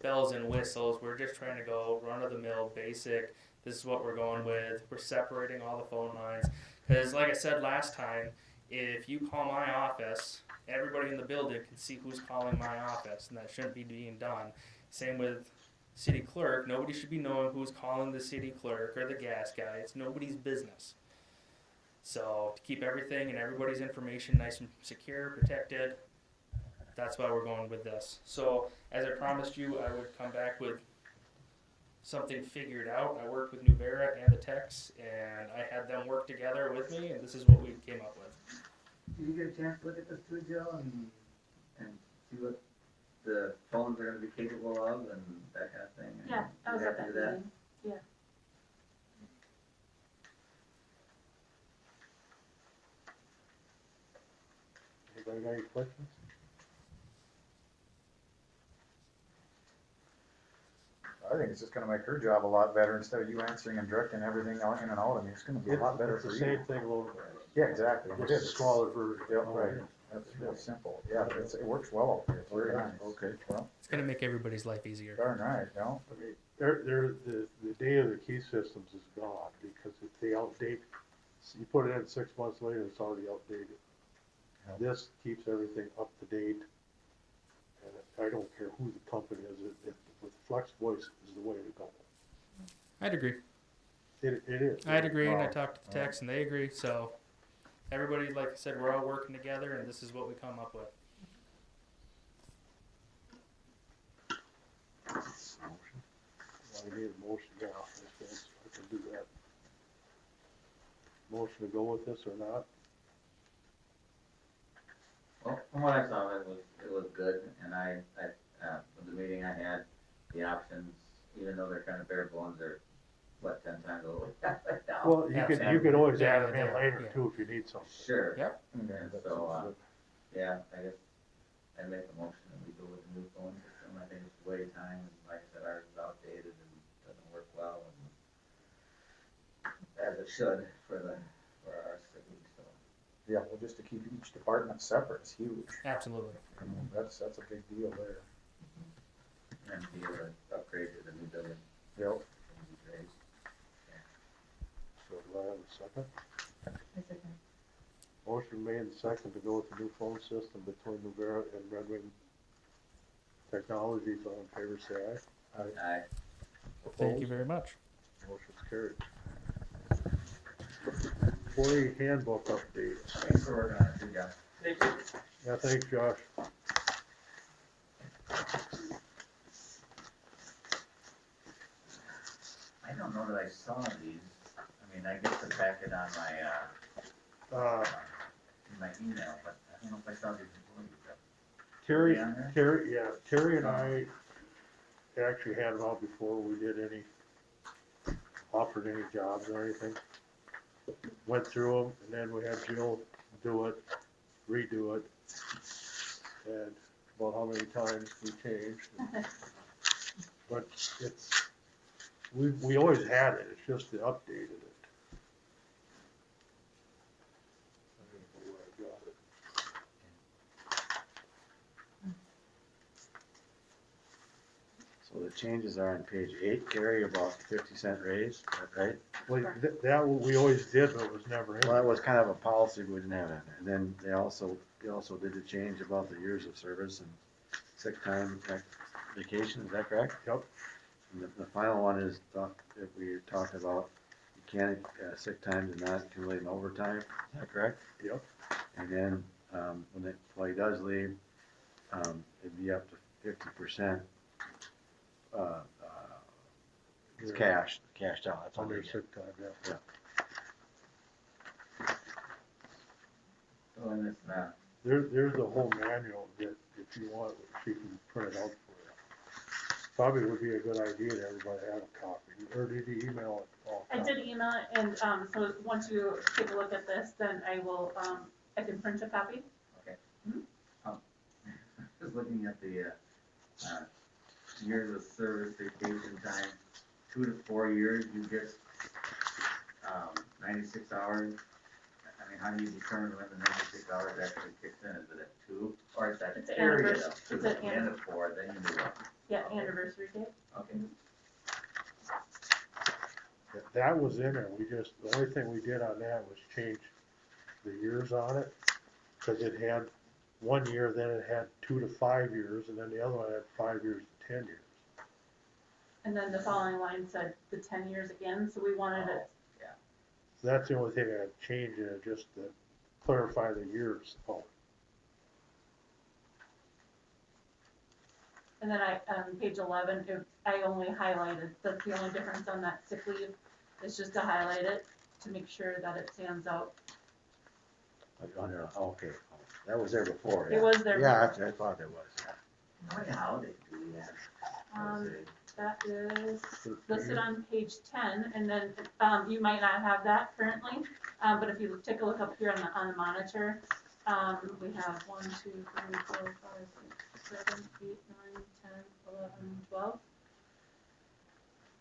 bells and whistles. We're just trying to go run of the mill, basic. This is what we're going with. We're separating all the phone lines because, like I said last time, if you call my office, everybody in the building can see who's calling my office, and that shouldn't be being done. Same with city clerk. Nobody should be knowing who's calling the city clerk or the gas guy. It's nobody's business. So to keep everything and everybody's information nice and secure, protected, that's why we're going with this. So as I promised you, I would come back with something figured out. I worked with Nuvera and the techs, and I had them work together with me, and this is what we came up with. Did you get a chance to look at this too, Joe, and see what the phones are gonna be capable of and that kind of thing? Yeah, I was You at have to that do meeting, yeah. Anybody got any questions? I think it's just gonna make her job a lot better instead of you answering and directing everything out in and out. I mean, it's gonna be a lot better It's for the you. same thing, a little Yeah, exactly. just It a is. smaller version. Yeah, right. That's real simple. Yeah, it works well out there. It's very Okay. nice. Okay, well, It's going to make everybody's life easier. darn right, you know. I mean, the day of the key systems is gone because if they outdate, you put it in 6 months later, it's already outdated. Yeah. This keeps everything up to date, and I don't care who the company is. With Flex Voice is the way to go. I'd agree. It is. I'd agree, and I Wow. talked to the techs, and they agree. So everybody, like I said, we're all working together, and this is what we come up with. I need a motion, yeah. we'll do that. Motion to go with this or not? Well, from what I saw, it was good, and with the meeting I had, the options, even though they're kind of bare bones, they're, 10 times a little now. Well, you could always Yeah, add them in yeah, later yeah. too if you need something. Sure. Yep. And so, yeah, I guess I make a motion that we go with the new phone system. I think it's way time, and like I said, ours is outdated and doesn't work well, and as it should for our city, so. Yeah, well, just to keep each department separate is huge. Absolutely. I mean, that's a big deal there. And be able to upgrade to the new building. Yep. Would be great. So do I have a second? I second. Motion made and second to go with the new phone system between Nuvera and Red Wing Technologies. All in favor, say aye. Aye. Thank you very much. Motion's carried. Employee handbook updates. Thanks for working on it, too, John. Thank you. Yeah, thanks, Josh. I don't know that I saw these. I mean, I get the packet on my, in my email, but I don't know if I saw these employees. Terry, on there? Terry and I actually had them out before we did offered any jobs or anything. Went through them, and then we had Jill do it, redo it, and about how many times we changed. But we always had it, it's just they updated it. I don't know where I got it. So the changes are on page 8, Gary, about the 50-cent raise, is that right? Well, that we always did, but it was never in. Well, that was kind of a policy we didn't have in there. And then they also did the change about the years of service and sick time, vacation, is that correct? Yep. And the final one is, that we talked about, you can't, sick time does not accumulate in overtime, is that correct? Yep. And then, when the employee does leave, it'd be up to 50%, it's cashed out, that's all Under they get. sick time, yeah. So in this, There's the whole manual that, if you want, she can print it out for you. Probably would be a good idea to everybody have a copy, or did you email it all? I did email it, and, so once you take a look at this, then I will, I can print a copy. okay. Mhm. Just looking at the, years of service, vacation time, 2 to 4 years, you get, 96 hours. I mean, how do you determine when the 96 hours actually kicks in? Is it at 2, or is that It's an period anniversary- of 2? it's an At the end of 4, then you move up. Yeah, anniversary date. Okay. That was in there, the only thing we did on that was change the years on it, cause it had 1 year, then it had 2 to 5 years, and then the other one had 5 years to 10 years. And then the following line said the 10 years again, so we wanted it, So that's the only thing I had changed in it, just to clarify the years. and then on page 11, I only highlighted, that's the only difference on that sick leave, is just to highlight it, to make sure that it stands out. Okay, that was there before, It yeah. was there Yeah, before. I thought it was, yeah. How many holidays do we have? That is listed on page 10, and then, you might not have that currently, but if you take a look up here on the monitor, we have 1, 2, 3, 4, 5, 6, 7, 8, 9, 10, 11, 12.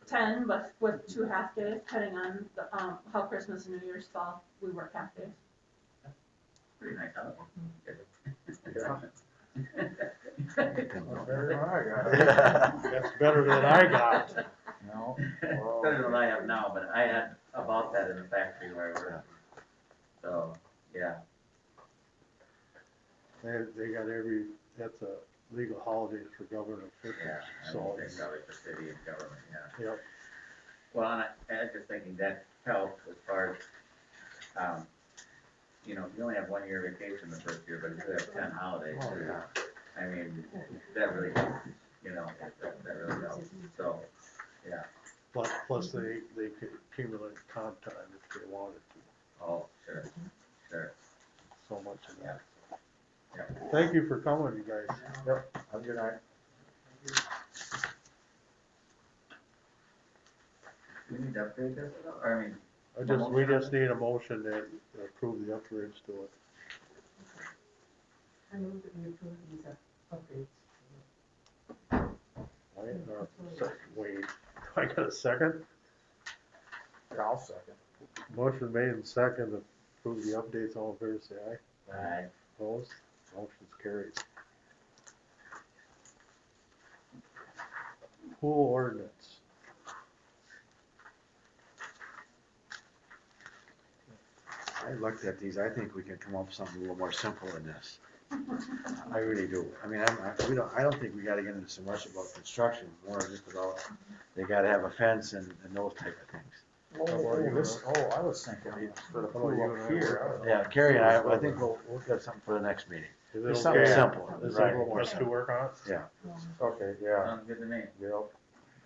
10, but with 2 half days, depending on the, how Christmas and New Year's fall, we work half days. Pretty nice holiday. That's better than I got. No. Better than I have now, but I had about that in the factory where I worked. So, yeah. They got that's a legal holidays for government officials, Yeah, I so. think probably for city and government, yeah. Yep. Well, and I was just thinking that helps as far as, you know, you only have 1 year vacation the first year, but if you have 10 holidays, Oh, yeah. I mean, that really helps, you know, that really helps, so, yeah. plus they could accumulate comp time if they wanted to, Oh, sure, sure, so much of that. yeah. Thank you for coming, you guys. Yep, have a good night. We need to upgrade this, or I mean, We just need a motion that approve the upgrades to it. I move that we approve these updates. Wait, I got a second? Yeah, I'll second. Motion made and second to approve the updates, all in favor, say aye. Aye. Opposed? Motion's carried. Pool ordinance. I looked at these, I think we can come up with something a little more simple than this. I really do. I mean, I don't think we gotta get into so much about construction, more just about, they gotta have a fence and those type of things. I was thinking for the pool up here. Yeah, Carrie and I think we'll get something for the next meeting. Is it Just something okay? simple. Is it Right. a little more to work on? Yeah. Okay, yeah. Sounds good to me. Yep.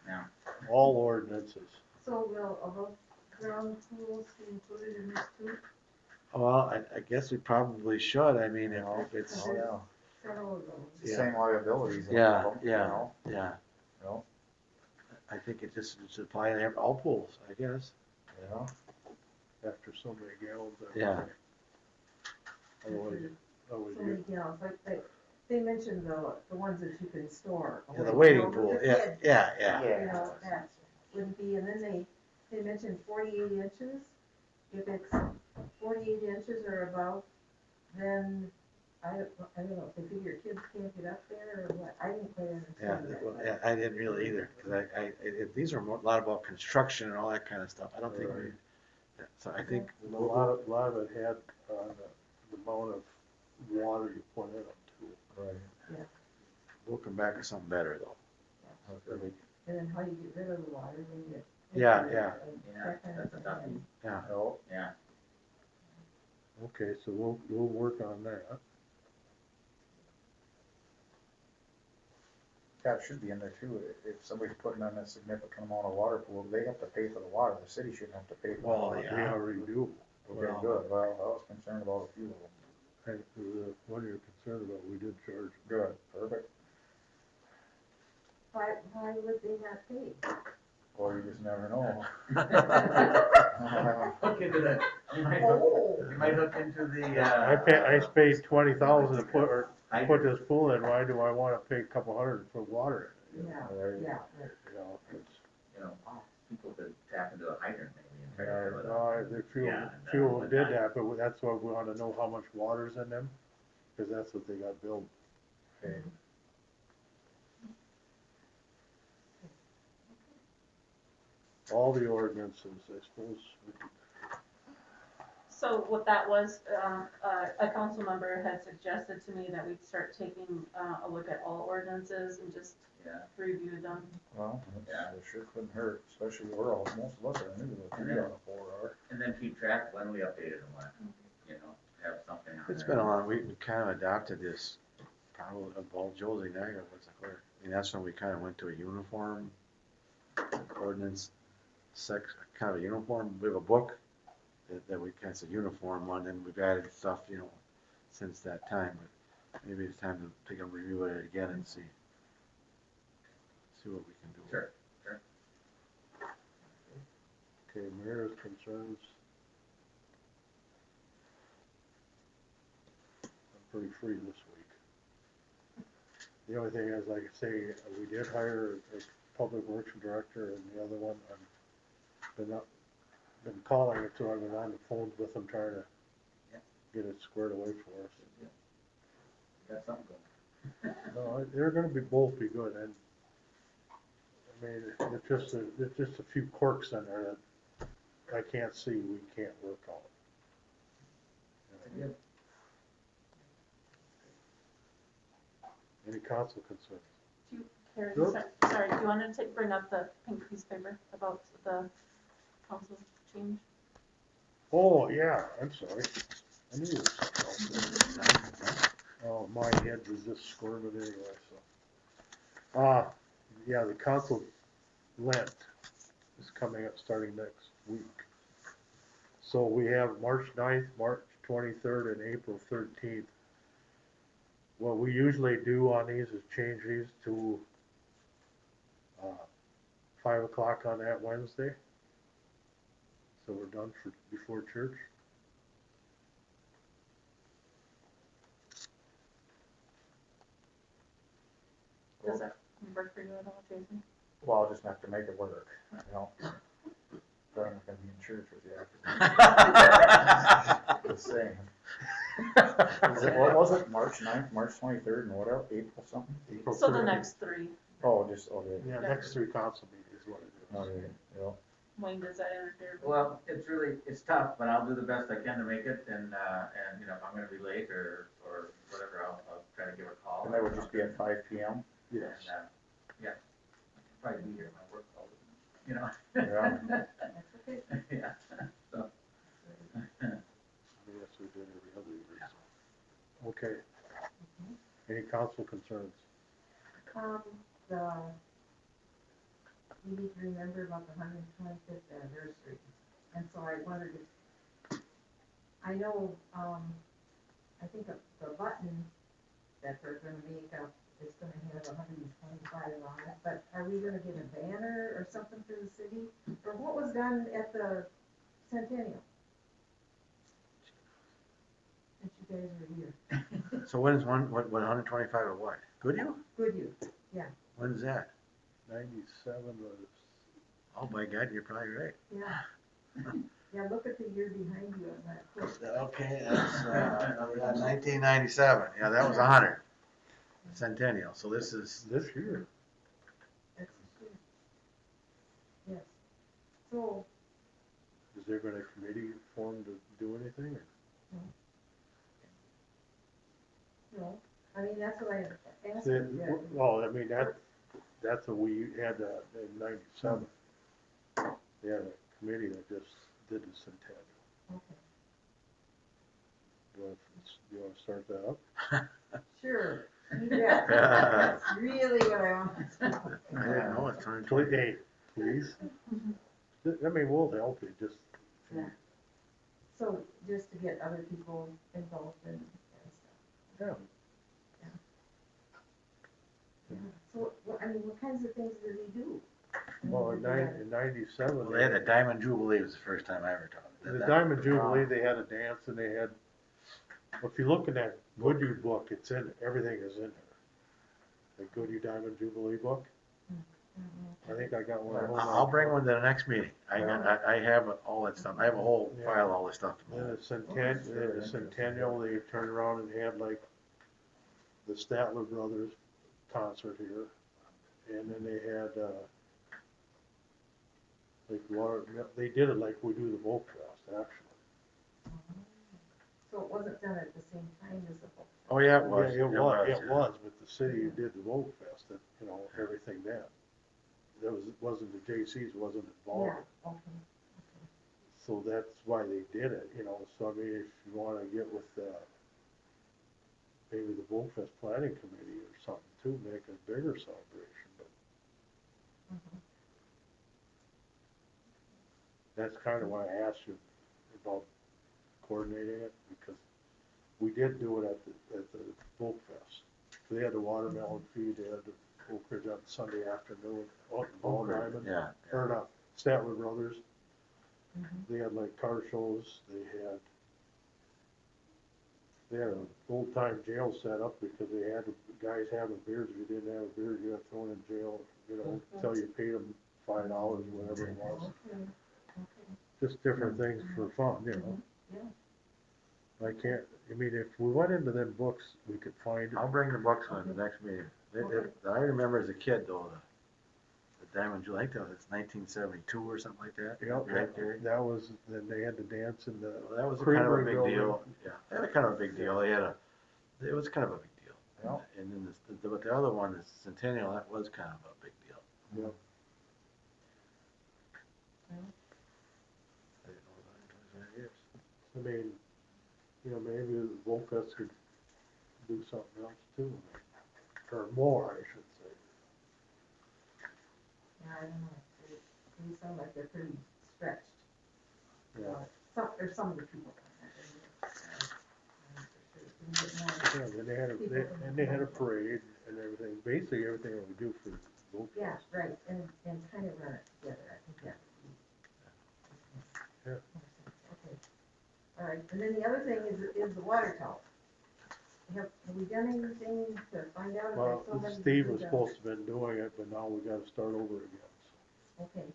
Yeah. All ordinances. So will above ground pools be included in this too? Well, I guess we probably should. I mean, if it's, Oh, yeah. Several of those. It's the same liabilities. in yeah, them, you yeah, know? yeah. You know? I think it just should apply to all pools, I guess. Yeah. After so many gallons. Yeah. Otherwise, So many gallons, like, they mentioned the ones that you can store. Yeah, the away, wading you know, pool, with the yeah, kids. yeah. You know, that wouldn't be, and then they mentioned 48 inches. If it's 48 inches or above, then I don't know, if they figure kids can't get up there or what, I didn't quite Yeah, understand that. well, yeah, I didn't really either, because these are a lot about construction and all that kind of stuff. I don't think we, so I think. A lot of it had the amount of water you put in them too. Right. Yeah, We'll come back with something better though. Okay. and then how you get rid of the water when you. Yeah. Yeah, That kind of that's a thing. toughie. Yeah. Oh, Yeah. Okay, so we'll work on that. yeah, it should be in there too. If somebody's putting in a significant amount of water pool, they have to pay for the water. The city shouldn't have to pay for the Well, water. We already do. Okay, good. Well, I was concerned about a few of them. And the one you're concerned about, we did charge. Good, perfect. Why would they not pay? Or you just never know. Look into that. You might look into the, I paid 20,000 to put this pool in, why do I wanna pay a couple hundred to put water in? Yeah, There you yeah. You know, it's, you know, people could tap into a hydrant maybe and try to fill it no, up. the few Yeah, of them but did not- that, but that's why we wanna know how much water's in them, cause that's what they got billed. Okay. All the ordinances, I suppose. So what that was, a council member had suggested to me that we'd start taking a look at all ordinances and just Yeah. review them. Well, Yeah. it sure couldn't hurt, especially we're all, most of us are new to the 3 out of 4 are. And then keep track when we updated and when, you know, have something on there. It's been a long, we kind of adopted this, probably, of Josie Naga was the clerk. I mean, that's when we kind of went to a uniform ordinance, kind of a uniform, we have a book that we kind of, a uniform one, and we've added stuff, you know, since that time, but maybe it's time to take a review of it again and see what we can do. Sure, sure. Okay, mayor's concerns. I'm pretty free this week. The only thing is, like I say, we did hire a public works director, and the other one, I've been calling it, so I've been on the phones with them trying to get it squared away for us. Got something going. No, they're gonna both be good, and I mean, it's just a few quirks in there that I can't see, we can't work on. Good. Any council concerns? Carrie, Sure. sorry, do you want to bring up the pink piece of paper about the council change? Oh, yeah, I'm sorry. I knew there was something else. Oh, my head was just squirming anyway, so. Yeah, the council lent is coming up starting next week. So we have March 9th, March 23rd, and April 13th. What we usually do on these is change these to 5 o'clock on that Wednesday. So we're done for before church. Does that work for you at all, Jason? Well, I'll just have to make it work, you know. But I'm not gonna be in church with you after. Just saying. What was it, March 9th, March 23rd, and what else, April something? April So the 13th. next three, Oh, just, okay. Yeah, next 3 council meetings is what it is. Okay, yeah. Wayne, does that interfere? Well, it's tough, but I'll do the best I can to make it, and, you know, if I'm gonna be late or whatever, I'll try to give a call. And that would just be at 5 p.m.? Yes. And, yeah, I can probably be here if my work calls, you know? Yeah. That's okay. Yeah, so. Yes, we do it every other year. So. Okay. Any council concerns? We need to remember about the 125th anniversary, and so I wondered if, I know, I think the button that they're gonna make up is gonna have 125 on it, but are we gonna get a banner or something for the city? Or what was done at the Centennial? Since you guys were here. So when's what 125 or what? Goodyear? Goodyear, yeah, When's that? 97 was. Oh my God, you're probably right. yeah. Yeah, look at the year behind you on that clip. Okay, that's 1997. Yeah, that was 100. Centennial. So this is this year. That's true. Yes. So, Is there been a committee formed to do anything? Or? no, I mean, that's what I asked. Well, I mean, that's what we had in 97. We had a committee that just did the Centennial. Okay. You want to start that up? Sure. Yeah. That's really what I want. I didn't know it's 120. Hey, please. I mean, we'll help you. Just. Yeah. So just to get other people involved and stuff. Yeah. Yeah. So, I mean, what kinds of things did he do? Well, in 97. Well, they had a Diamond Jubilee was the first time I ever taught it. The Diamond Jubilee, they had a dance and they had, if you look in that Goodyear book, it's in, everything is in there. The Goodyear Diamond Jubilee book. I think I got one. I'll bring one to the next meeting. I have all that stuff. I have a whole file of all this stuff. Then the Centennial, they turned around and had like the Statler Brothers concert here. And then they had, like they did it like we do the Folk Fest, actually. So it wasn't done at the same time as the Folk Fest? Oh, yeah, it was. Yeah, it was, but the city did the Folk Fest, and, you know, everything then. Wasn't the JCs wasn't involved. Yeah, okay. So that's why they did it, you know, so I mean, if you wanna get with, maybe the Folk Fest Planning Committee or something too, make a bigger celebration, but. That's kinda why I asked you about coordinating it, because we did do it at the Folk Fest. They had the watermelon feed, they had the Oak Ridge on Sunday afternoon, out in Ball Diamond. Yeah. Or not, Statler Brothers. They had like car shows, they had an old time jail set up because they had the guys having beers. If you didn't have a beer, you got thrown in jail, you know, until you paid them $5 or whatever it was. Just different things for fun, you know. I mean, if we went into them books, we could find. I'll bring the books on the next meeting. I remember as a kid though, the Diamond Jubilee, I think that was 1972 or something like that. Yep, Right there. that was, then they had the dance in the. Well, that was kind of a big Creamery deal. building. Yeah, they had a kind of a big deal. It was kind of a big deal. Yeah. And then but the other one, the Centennial, that was kind of a big deal. Yep. I didn't know about 25 years. I mean, you know, maybe the Wolf Fest could do something else too, or more, I should say. Yeah, I don't know. They sound like they're pretty stretched. Yeah. Some of the people. Yeah, then they had a parade and everything, basically everything that we do for boat Yeah, fest. right, and kind of run it together, I think that would be. Yeah. Okay, all right, and then the other thing is the water tower. Have we done anything to find out if Well, there's somebody? Steve was supposed to have been doing it, but now we gotta start over again. Okay,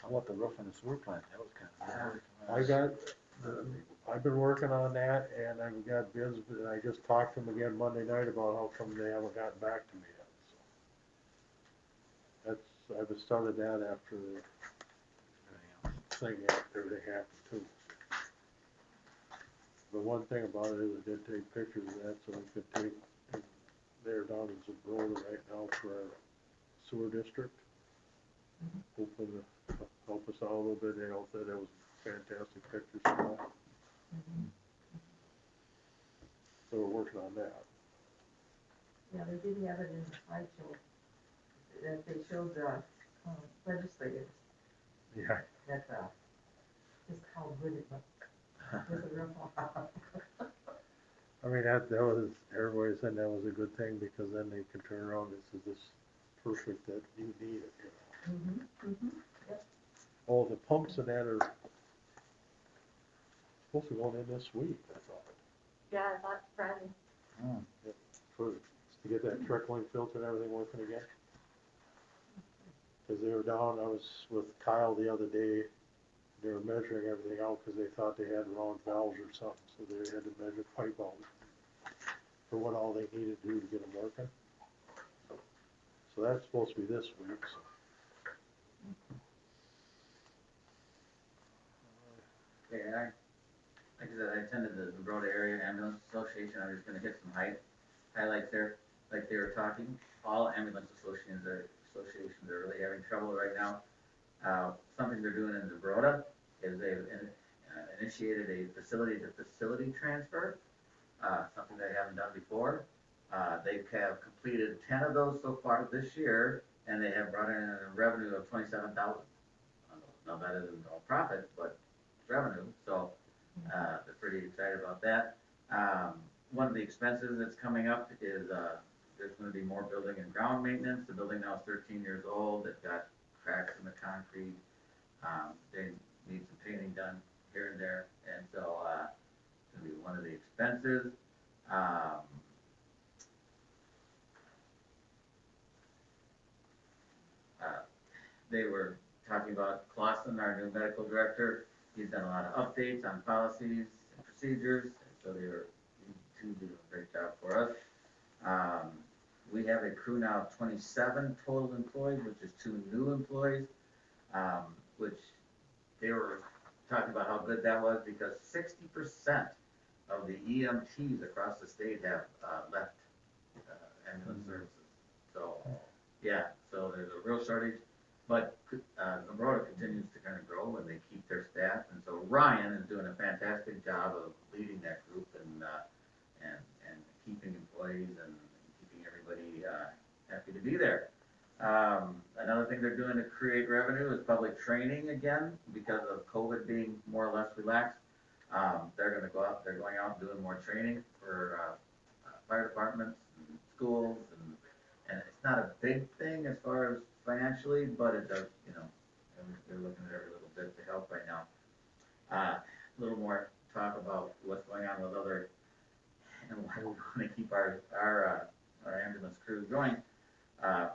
How about the roof on the sewer plant? That was kind I've been working on that and I've got bids, and I just talked to him again Monday night about how come they haven't gotten back to me yet, so. I've started that after everything happened too. But one thing about it is I did take pictures of that, so I could take, they're down in Zebroda right now for our sewer district. Hoping to help us out a little bit, they all said that was fantastic pictures for that. So we're working on that. yeah, they did have it in the slideshow, that they showed the legislators, Yeah. that, just how good it looked with the roof off. I mean, that was, everybody said that was a good thing, because then they could turn around and say, this is perfect that you need it, you know. Yep. Oh, the pumps and that are supposed to go in this week, I thought. Yeah, I thought Friday. Yeah, to get that trickling filter and everything working again. Cause they were down, I was with Kyle the other day, they were measuring everything out, cause they thought they had wrong valves or something, so they had to measure pipe out for what all they needed to do to get them working. So that's supposed to be this week, so. Okay, like I said, I attended the Broadway Area Ambulance Association. I'm just gonna hit some highlights there. Like they were talking, all ambulance associations are really having trouble right now. Something they're doing in Zebroda is they've initiated a facility-to-facility transfer, something they haven't done before. They have completed 10 of those so far this year, and they have brought in a revenue of $27,000. Now that isn't all profit, but revenue, so they're pretty excited about that. One of the expenses that's coming up is there's going to be more building and ground maintenance. The building now is 13 years old. It's got cracks in the concrete. They need some painting done here and there, and so it's going to be one of the expenses. They were talking about Clausen, our new medical director. He's done a lot of updates on policies and procedures, so these two do a great job for us. We have a crew now of 27 total employees, which is 2 new employees, which they were talking about how good that was, because 60% of the EMTs across the state have left ambulance services. So, yeah, so there's a real shortage. But Zebroda continues to kind of grow, and they keep their staff, and so Ryan is doing a fantastic job of leading that group and keeping employees and keeping everybody happy to be there. Another thing they're doing to create revenue is public training again, because of COVID being more or less relaxed. They're going out and doing more training for fire departments and schools, and it's not a big thing as far as financially, but it does, you know, they're looking at every little bit to help right now. A little more talk about what's going on with other, and why we want to keep our ambulance crews going. It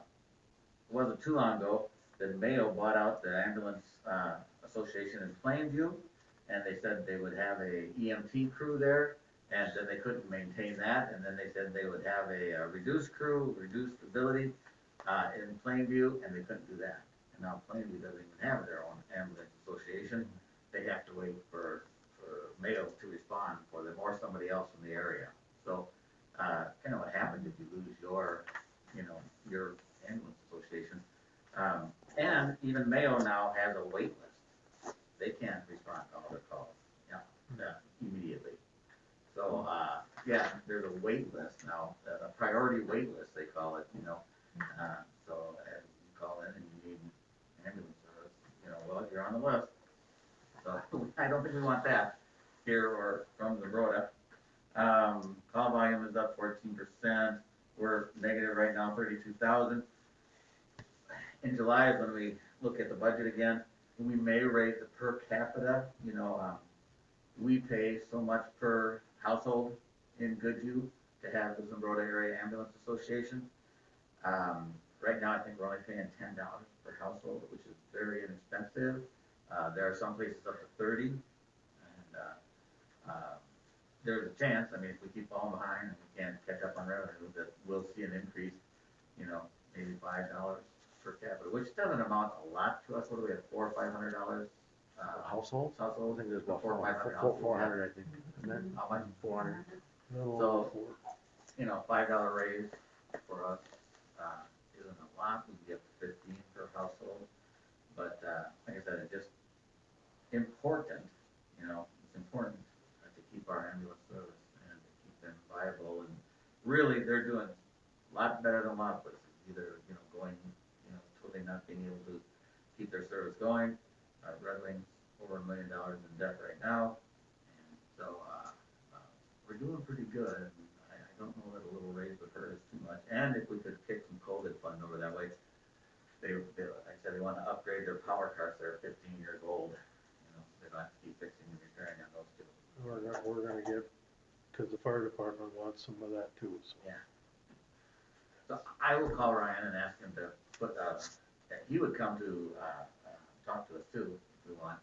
wasn't too long ago that Mayo bought out the ambulance association in Plainview, and they said they would have a EMT crew there, and then they couldn't maintain that, and then they said they would have a reduced crew, reduced ability in Plainview, and they couldn't do that. And now Plainview doesn't even have their own ambulance association. They have to wait for Mayo to respond for them or somebody else in the area. So kind of what happens if you lose your ambulance association. And even Mayo now has a wait list. They can't respond to all their calls immediately. So yeah, there's a wait list now, a priority wait list they call it. So as you call in and you need ambulance service, if we want that here or from Zimbrota. Call volume is up 14%. We're negative right now, 32,000. In July is when we look at the budget again. We may raise the per capita. You know, we pay so much per household in Goodhue to have the Zimbrota Area Ambulance Association. Right now, I think we're only paying $10 per household, which is very inexpensive. There are some places up to 30, and there's a chance. I mean, if we keep falling behind and we can't catch up on revenue, that we'll see an increase. You know, maybe $5 per capita, which doesn't amount a lot to us. What do we have, $400 or $500? Households? I Households. think there's about 400 or 500. 400, I think, isn't it? How much? 400. So, you know, $5 raise for us isn't a lot. We can get 15 per household, but like I said, it's just important. You know, it's important to keep our ambulance service and to keep them viable. And really, they're doing a lot better than a lot of places. Either going, totally not being able to keep their service going. Red Wing's over $1 million in debt right now, and so we're doing pretty good. I don't know that a little raise would hurt us too much. And if we could kick some COVID fund over that way, like I said, they want to upgrade their power cars. They're 15 years old. They don't have to keep fixing and repairing on those two. We're gonna get, cause the fire department wants some of that too, so. Yeah. So I will call Ryan and ask him to put, that he would come to, talk to us too, if we want.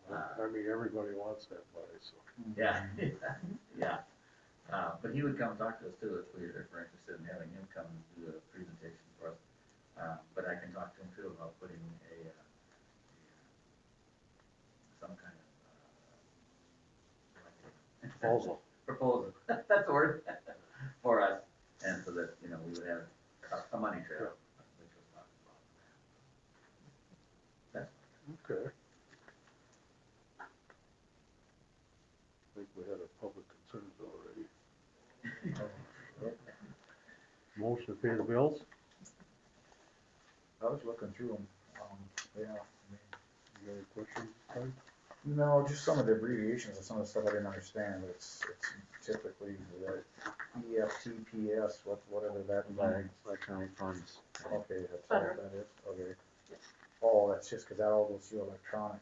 I mean, everybody wants that money, so. Yeah, yeah. But he would come talk to us too if we're interested in having him come and do a presentation for us. But I can talk to him too about putting some kind of proposal. That's the word for us, and so that we would have a money trail. Which was talked about. That's Okay. I think we had a public concerns already. Motion to pay the bills? I was looking through them, yeah. You got any questions, Mike? No, just some of the abbreviations of some of the stuff I didn't understand. It's typically the EFTPS, whatever that means. Electronic funds. Okay, that's all that is, okay. Oh, that's just because that all goes through electronic.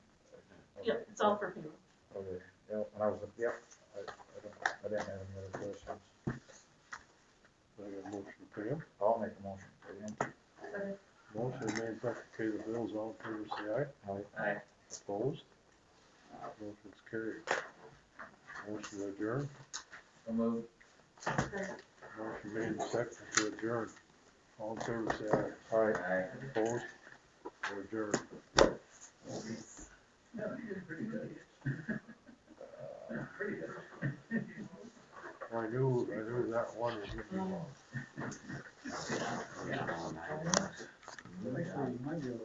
Yeah, it's all for payment. Okay, yeah, and I was, yeah, I didn't have any other questions. I got a motion to pay them. I'll make a motion for him. Motion made, second, to pay the bills, all in favor, say aye. Aye. Opposed? Motion's carried. Motion to adjourn. So moved. Motion made, second, to adjourn. All in favor, say aye. Aye. Opposed? We're adjourned. Yeah, you did pretty good. Pretty good. I knew that one was gonna be long. Yeah. Actually, my deal